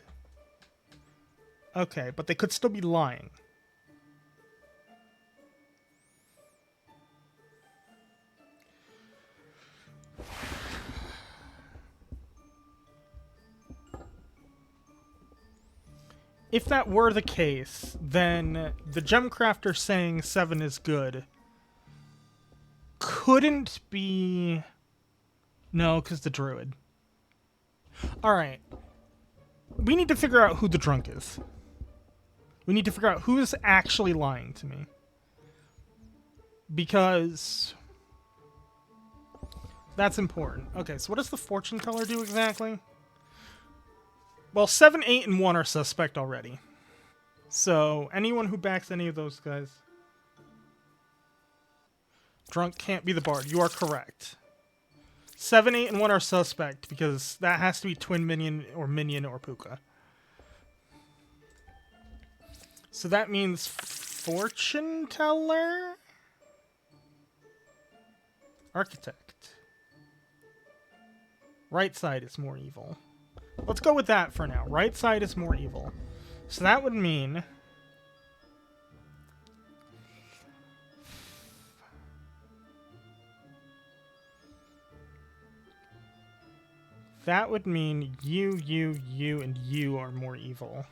[SPEAKER 1] Okay, but they could still be lying. If that were the case, then the Gemcrafter saying 7 is good couldn't be... No, because the Druid. Alright. We need to figure out who the drunk is. We need to figure out who is actually lying to me. Because... that's important. Okay, so what does the fortune teller do exactly? Well, 7, 8, and 1 are suspect already. So, anyone who backs any of those guys... Drunk can't be the bard. You are correct. 7, 8, and 1 are suspect, because that has to be twin minion or puka. So that means fortune teller? Architect. Right side is more evil. Let's go with that for now. Right side is more evil. So that would mean... that would mean you, and you are more evil.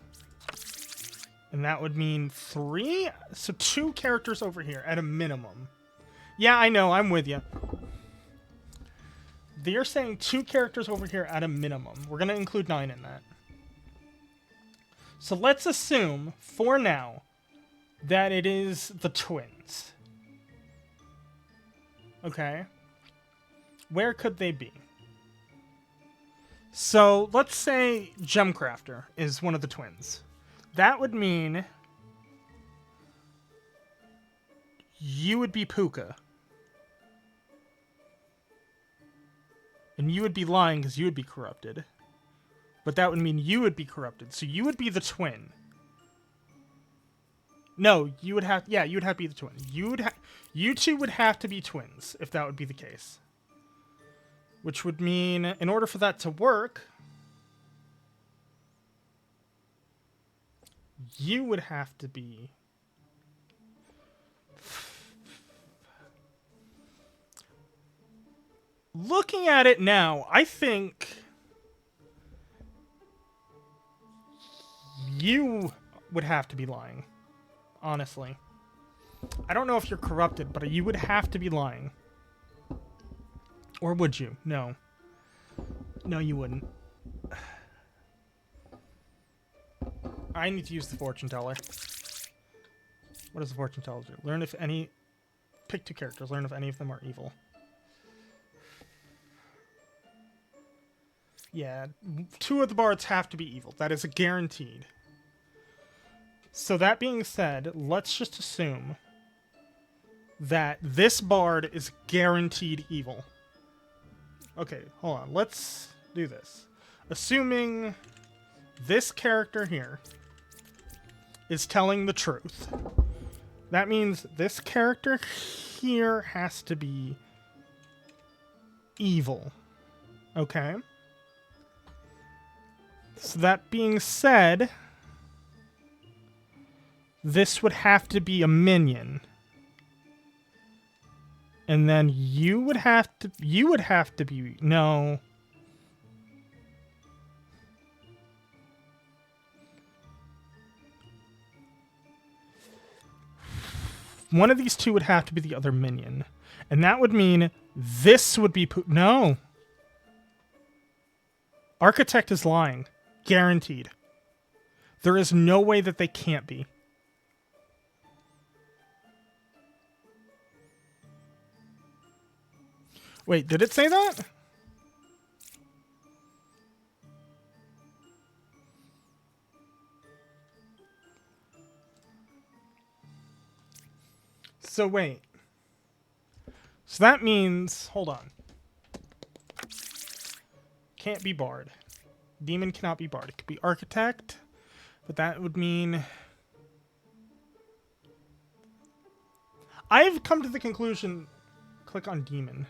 [SPEAKER 1] And that would mean 3? So 2 characters over here at a minimum. Yeah, I know. I'm with you. They're saying 2 characters over here at a minimum. We're going to include 9 in that. So let's assume, for now, that it is the twins. Okay. Where could they be? So let's say Gemcrafter is one of the twins. That would mean you would be Puka. And you would be lying because you would be corrupted. But that would mean you would be corrupted. So you would be the twin. No, you would have... yeah, you would have to be the twin. You two would have to be twins, if that would be the case. Which would mean, in order for that to work, you would have to be... looking at it now, I think you would have to be lying. Honestly. I don't know if you're corrupted, but you would have to be lying. Or would you? No. No, you wouldn't. I need to use the fortune teller. What does the fortune teller do? Learn if any... pick 2 characters. Learn if any of them are evil. Yeah, 2 of the bards have to be evil. That is a guaranteed. So that being said, let's just assume that this bard is guaranteed evil. Okay, hold on. Let's do this. Assuming this character here is telling the truth. That means this character here has to be evil. Okay? So that being said, this would have to be a minion. And then you would have to be, no. One of these 2 would have to be the other minion. And that would mean this would be, no. Architect is lying. Guaranteed. There is no way that they can't be. Wait, did it say that? So wait. So that means, hold on. Can't be bard. Demon cannot be bard. It could be architect, but that would mean... I've come to the conclusion click on demon.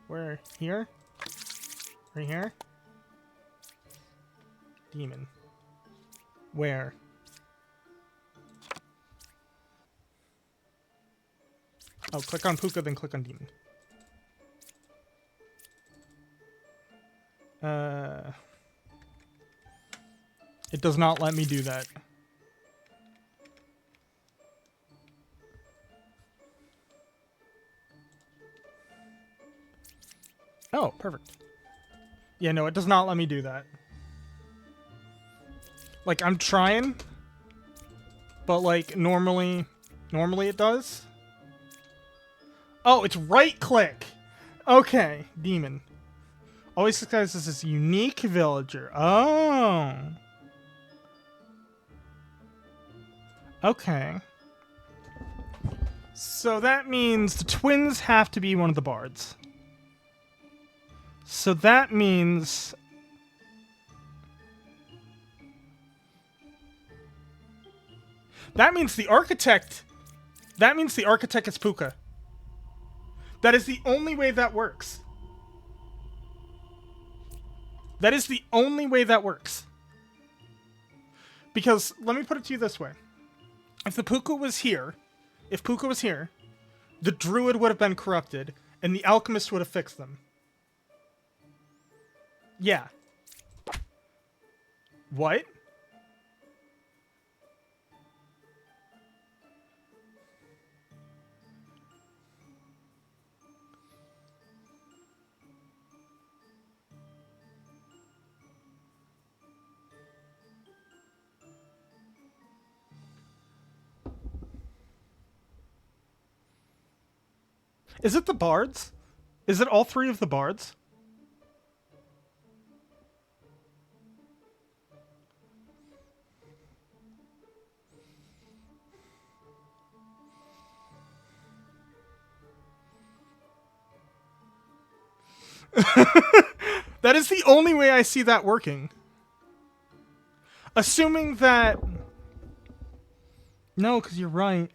[SPEAKER 1] Where? Here? Right here? Demon. Where? Oh, click on Puka, then click on demon. It does not let me do that. Oh, perfect. Yeah, no, it does not let me do that. Like, I'm trying, but like, normally it does. Oh, it's right click. Okay, demon. Always disguises as a unique villager. Oh. Okay. So that means the twins have to be one of the bards. So that means... That means the architect... That means the architect is Puka. That is the only way that works. That is the only way that works. Because, let me put it to you this way. If the Puka was here, the druid would have been corrupted, and the alchemist would have fixed them. Yeah. What? Is it the bards? Is it all three of the bards? That is the only way I see that working. Assuming that... No, because you're right.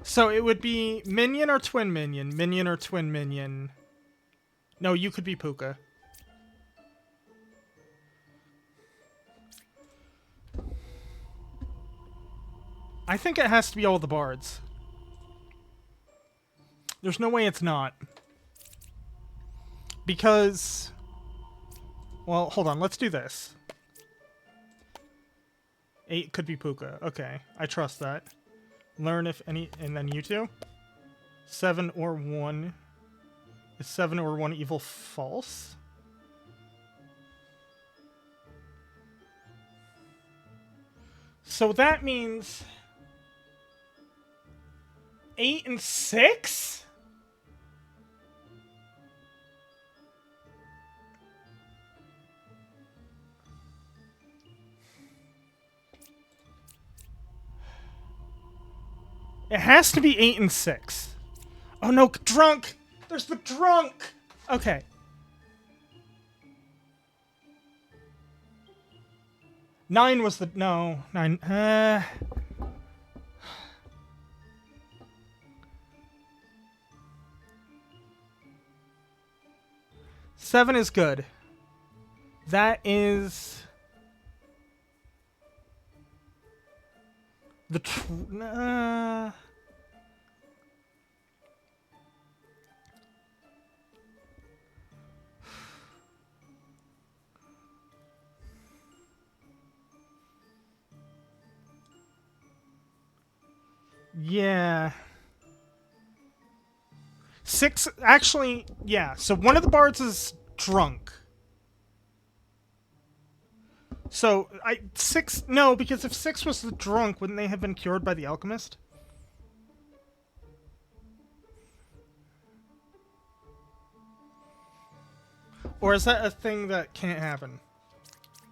[SPEAKER 1] So it would be minion or twin minion, minion or twin minion. No, you could be Puka. I think it has to be all the bards. There's no way it's not. Because... Well, hold on, let's do this. 8 could be Puka. Okay, I trust that. Learn if any... And then you two? 7 or 1. Is 7 or 1 evil false? So that means... 8 and 6? It has to be 8 and 6. Oh no, drunk! There's the drunk! Okay. Nine was the... No. 9... 7 is good. That is... The yeah. 6, actually, yeah. So one of the bards is drunk. So, 6... No, because if 6 was the drunk, wouldn't they have been cured by the alchemist? Or is that a thing that can't happen?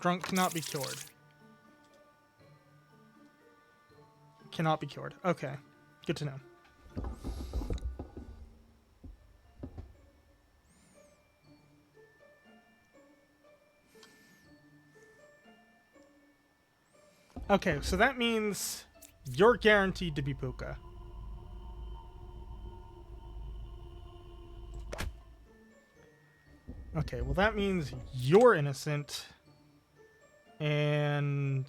[SPEAKER 1] Drunk cannot be cured. Cannot be cured. Okay. Good to know. Okay, so that means you're guaranteed to be Puka. Okay, well that means you're innocent. And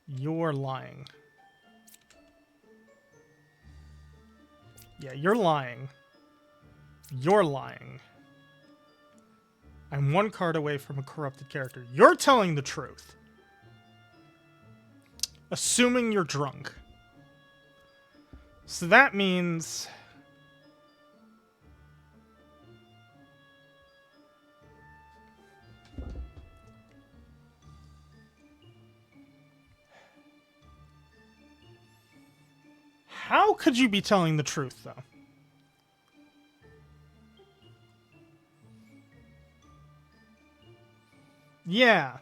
[SPEAKER 1] you're lying. Yeah, you're lying. You're lying. I'm one card away from a corrupted character. You're telling the truth. Assuming you're drunk. So that means... How could you be telling the truth, though? Yeah.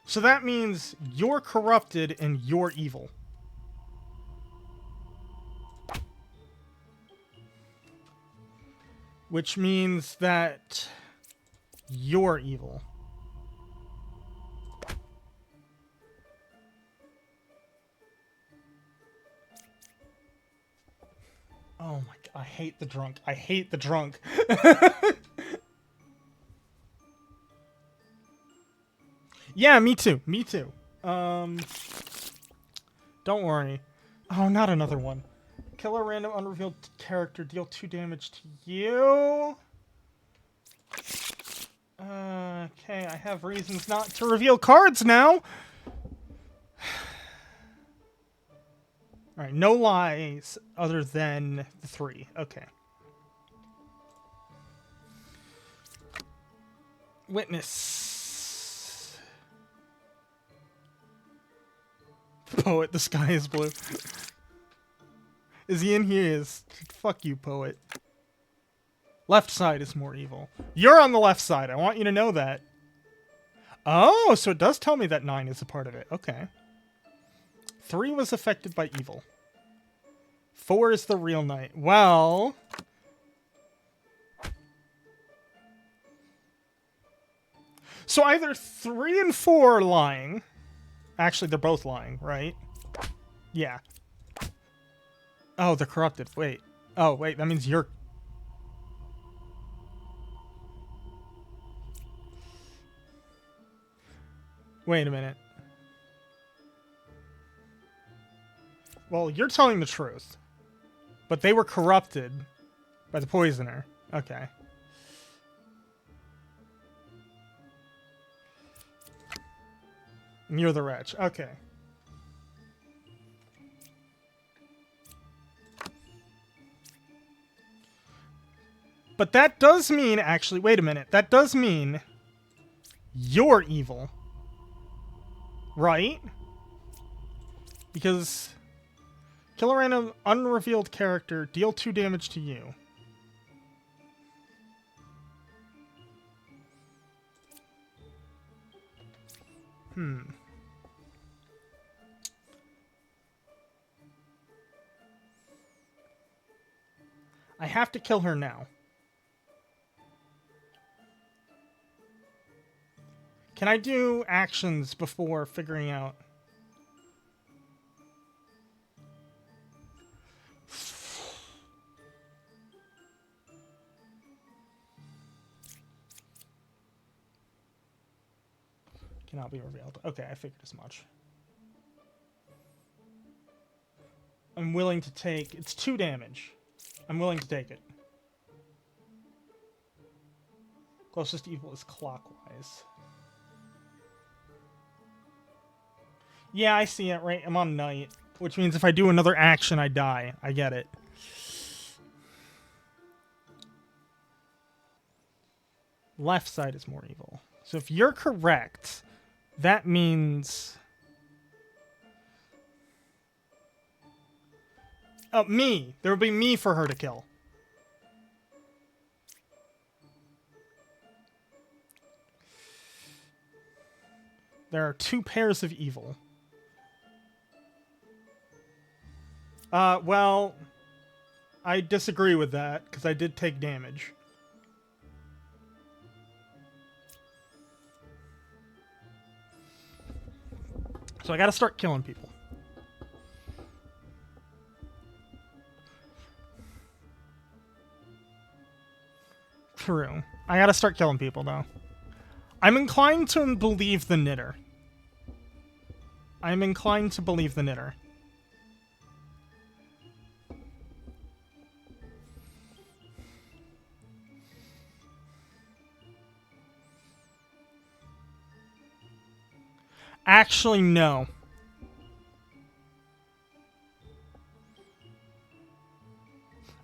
[SPEAKER 1] So that means you're corrupted and you're evil. Which means that you're evil. Oh my god, I hate the drunk. I hate the drunk. Yeah, me too. Me too. Don't worry. Oh, not another one. Kill a random unrevealed character, deal 2 damage to you. Okay, I have reasons not to reveal cards now. Alright, no lies other than the 3. Okay. Witness. Poet, the sky is blue. Is he in here? Is fuck you, poet. Left side is more evil. You're on the left side. I want you to know that. Oh, so it does tell me that 9 is a part of it. Okay. 3 was affected by evil. 4 is the real knight. Well... So either 3 and 4 are lying. Actually, they're both lying, right? Yeah. Oh, they're corrupted. Wait. Oh, wait, that means you're... Wait a minute. Well, you're telling the truth. But they were corrupted by the poisoner. Okay. And you're the wretch. Okay. But that does mean, actually, wait a minute. That does mean you're evil. Right? Because kill a random unrevealed character, deal 2 damage to you. I have to kill her now. Can I do actions before figuring out? Cannot be revealed. Okay, I figured as much. I'm willing to take... It's 2 damage. I'm willing to take it. Closest evil is clockwise. Yeah, I see it, right? I'm on night. Which means if I do another action, I die. I get it. Left side is more evil. So if you're correct, that means... me. There will be me for her to kill. There are 2 pairs of evil. Well, I disagree with that, because I did take damage. So I gotta start killing people. True. I gotta start killing people, though. I'm inclined to believe the knitter. I'm inclined to believe the knitter. Actually, no.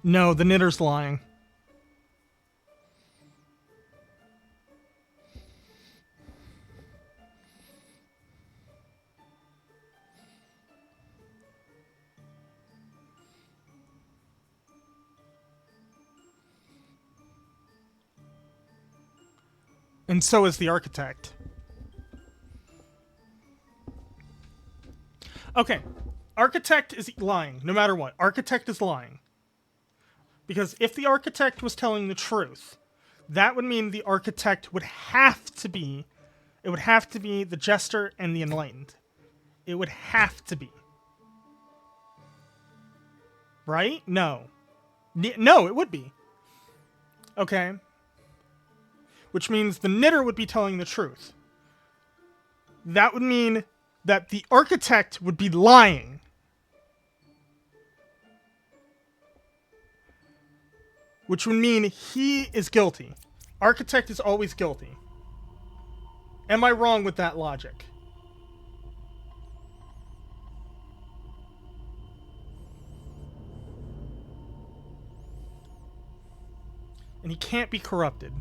[SPEAKER 1] No, the knitter's lying. And so is the architect. Okay. Architect is lying, no matter what. Architect is lying. Because if the architect was telling the truth, that would mean the architect would have to be... It would have to be the jester and the enlightened. It would have to be. Right? No. No, it would be. Okay. Which means the knitter would be telling the truth. That would mean that the architect would be lying. Which would mean he is guilty. Architect is always guilty. Am I wrong with that logic? And he can't be corrupted.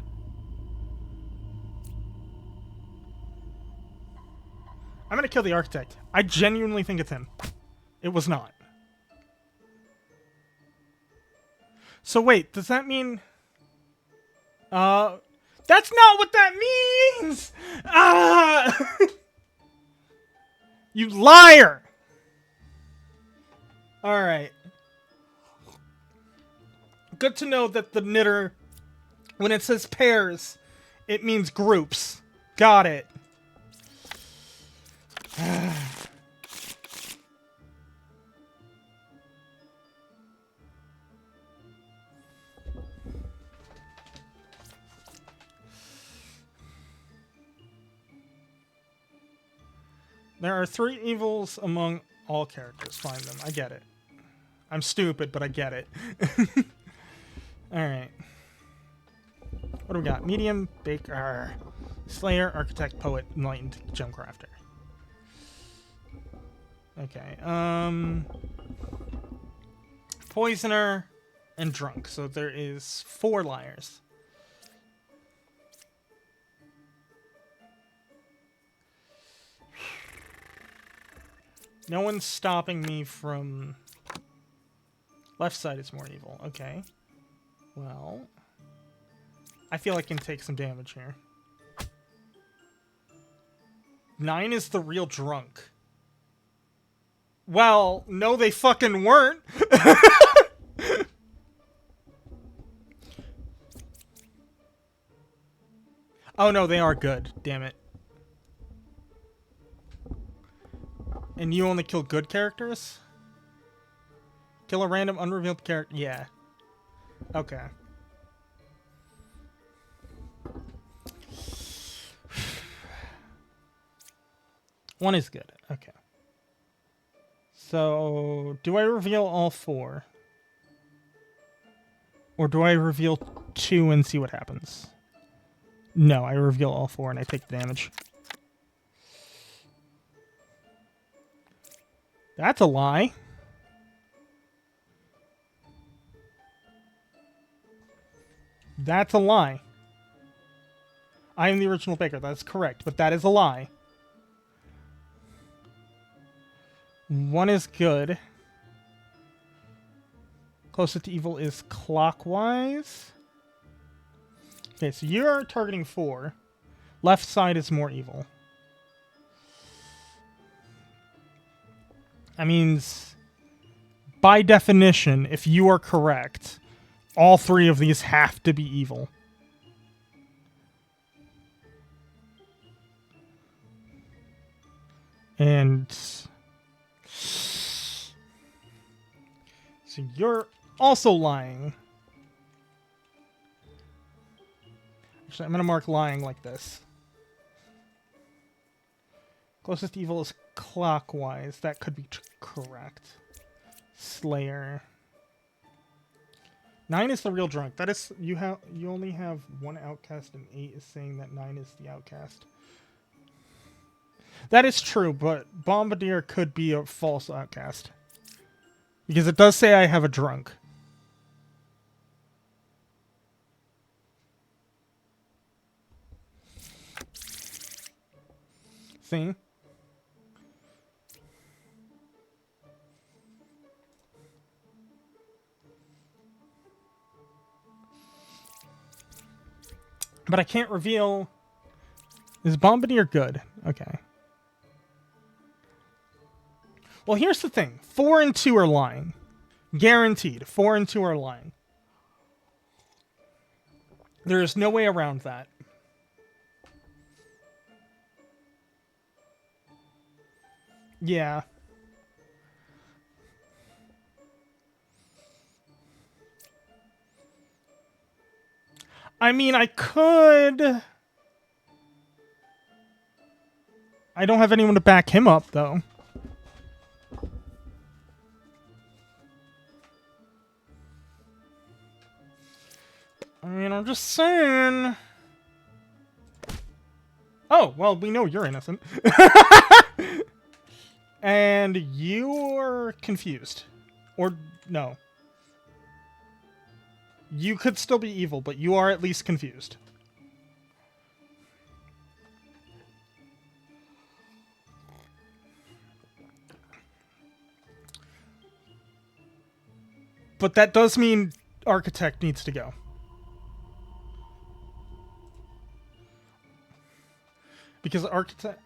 [SPEAKER 1] I'm gonna kill the architect. I genuinely think it's him. It was not. So wait, does that mean... That's not what that means! You liar! Alright. Good to know that the knitter, when it says pairs, it means groups. Got it. There are 3 evils among all characters. Find them. I get it. I'm stupid, but I get it. Alright. What do we got? Medium, Baker, Slayer, Architect, Poet, Enlightened, Gemcrafter. Okay, Poisoner, and Drunk. So there is 4 liars. No one's stopping me from... Left side is more evil. Okay. Well... I feel I can take some damage here. 9 is the real drunk. Well, no they fucking weren't. Oh no, they are good. Damn it. And you only kill good characters? Kill a random unrevealed character? Yeah. Okay. One is good. Okay. So, do I reveal all 4? Or do I reveal 2 and see what happens? No, I reveal all 4 and I take the damage. That's a lie. That's a lie. I am the original baker. That's correct, but that is a lie. 1 is good. Closest to evil is clockwise. Okay, so you're targeting 4. Left side is more evil. That means, by definition, if you are correct, all 3 of these have to be evil. And... so you're also lying. Actually, I'm gonna mark lying like this. Closest evil is clockwise. That could be correct. Slayer. 9 is the real drunk. That is, you only have one outcast, and 8 is saying that 9 is the outcast. That is true, but Bombardier could be a false outcast. Because it does say I have a drunk. See? But I can't reveal... Is Bombardier good? Okay. Well, here's the thing. 4 and 2 are lying. Guaranteed. 4 and 2 are lying. There is no way around that. Yeah. I mean, I could... I don't have anyone to back him up, though. I mean, I'm just saying... Oh, well, we know you're innocent. And you're confused. Or, no. You could still be evil, but you are at least confused. But that does mean Architect needs to go. Because Architect...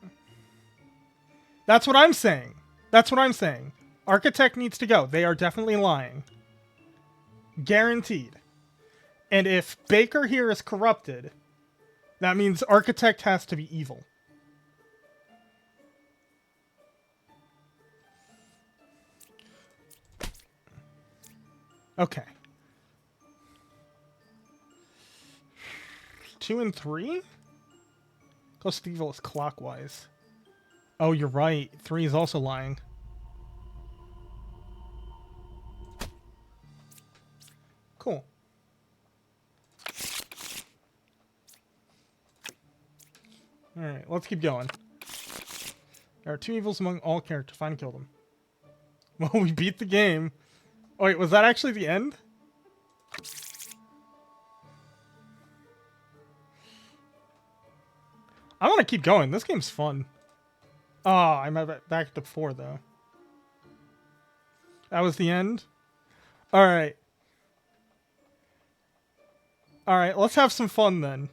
[SPEAKER 1] That's what I'm saying. That's what I'm saying. Architect needs to go. They are definitely lying. Guaranteed. And if Baker here is corrupted, that means Architect has to be evil. Okay. 2 and 3? Close to evil is clockwise. Oh, you're right. 3 is also lying. Cool. Alright, let's keep going. There are 2 evils among all characters. Find and kill them. Well, we beat the game. Oh, wait, was that actually the end? I want to keep going. This game's fun. Oh, I'm back to 4, though. That was the end? Alright. Alright, let's have some fun, then.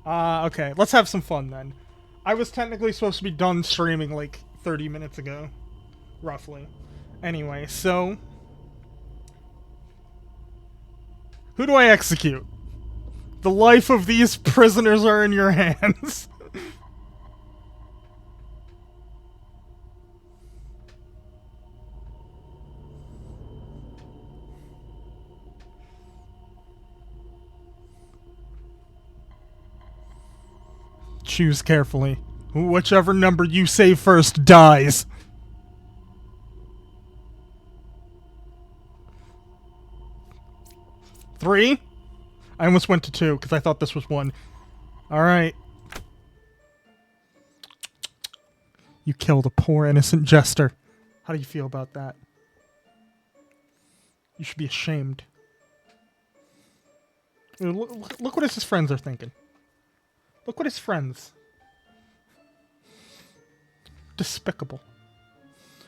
[SPEAKER 1] Okay. Let's have some fun, then. I was technically supposed to be done streaming, like, 30 minutes ago. Roughly. Anyway, so... Who do I execute? The life of these prisoners are in your hands. Choose carefully. Whichever number you say first dies. Three? I almost went to 2 because I thought this was 1. Alright. You killed a poor innocent jester. How do you feel about that? You should be ashamed. Look what his friends are thinking. Look what his friends. Despicable.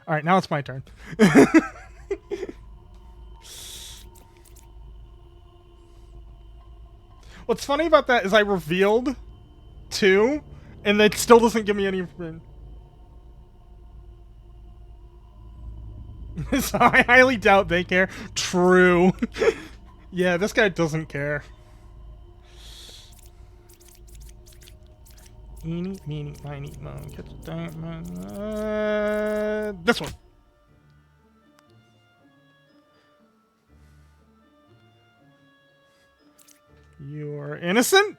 [SPEAKER 1] Alright, now it's my turn. What's funny about that is I revealed 2, and it still doesn't give me any information. So I highly doubt they care. True. Yeah, this guy doesn't care. Eeny, meeny, miny, mo. This one. You're innocent?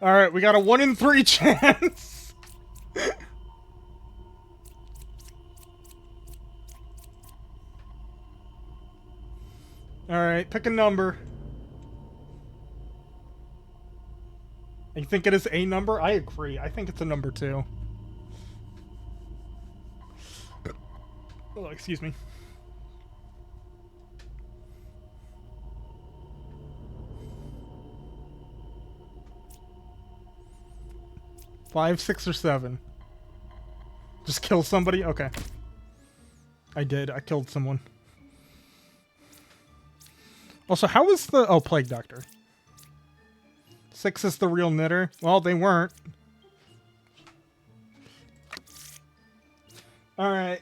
[SPEAKER 1] Alright, we got a 1 in 3 chance. Alright, pick a number. You think it is a number? I agree. I think it's a number 2. Oh, excuse me. Five, 6, or 7. Just kill somebody? Okay. I did. I killed someone. Also, how is the... Oh, Plague Doctor. 6 is the real knitter. Well, they weren't. Alright.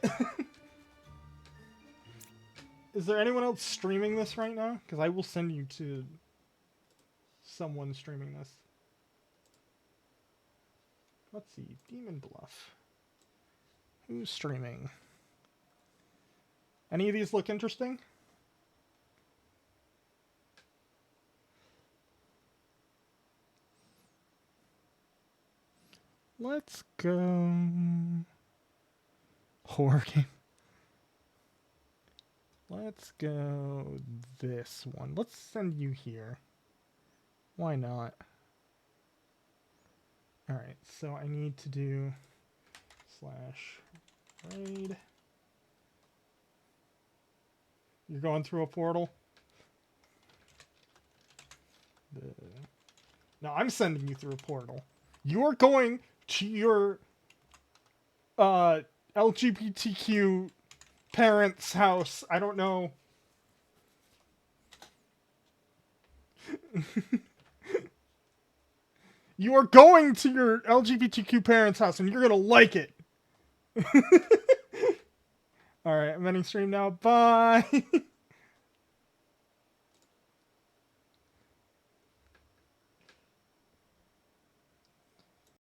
[SPEAKER 1] Is there anyone else streaming this right now? Because I will send you to someone streaming this. Let's see. Demon Bluff. Who's streaming? Any of these look interesting? Let's go... Horror game. Let's go this one. Let's send you here. Why not? Alright, so I need to do /raid. You're going through a portal? No, I'm sending you through a portal. You're going to your LGBTQ parents' house. I don't know. You are going to your LGBTQ parents' house and you're gonna like it. Alright, I'm ending stream now. Bye.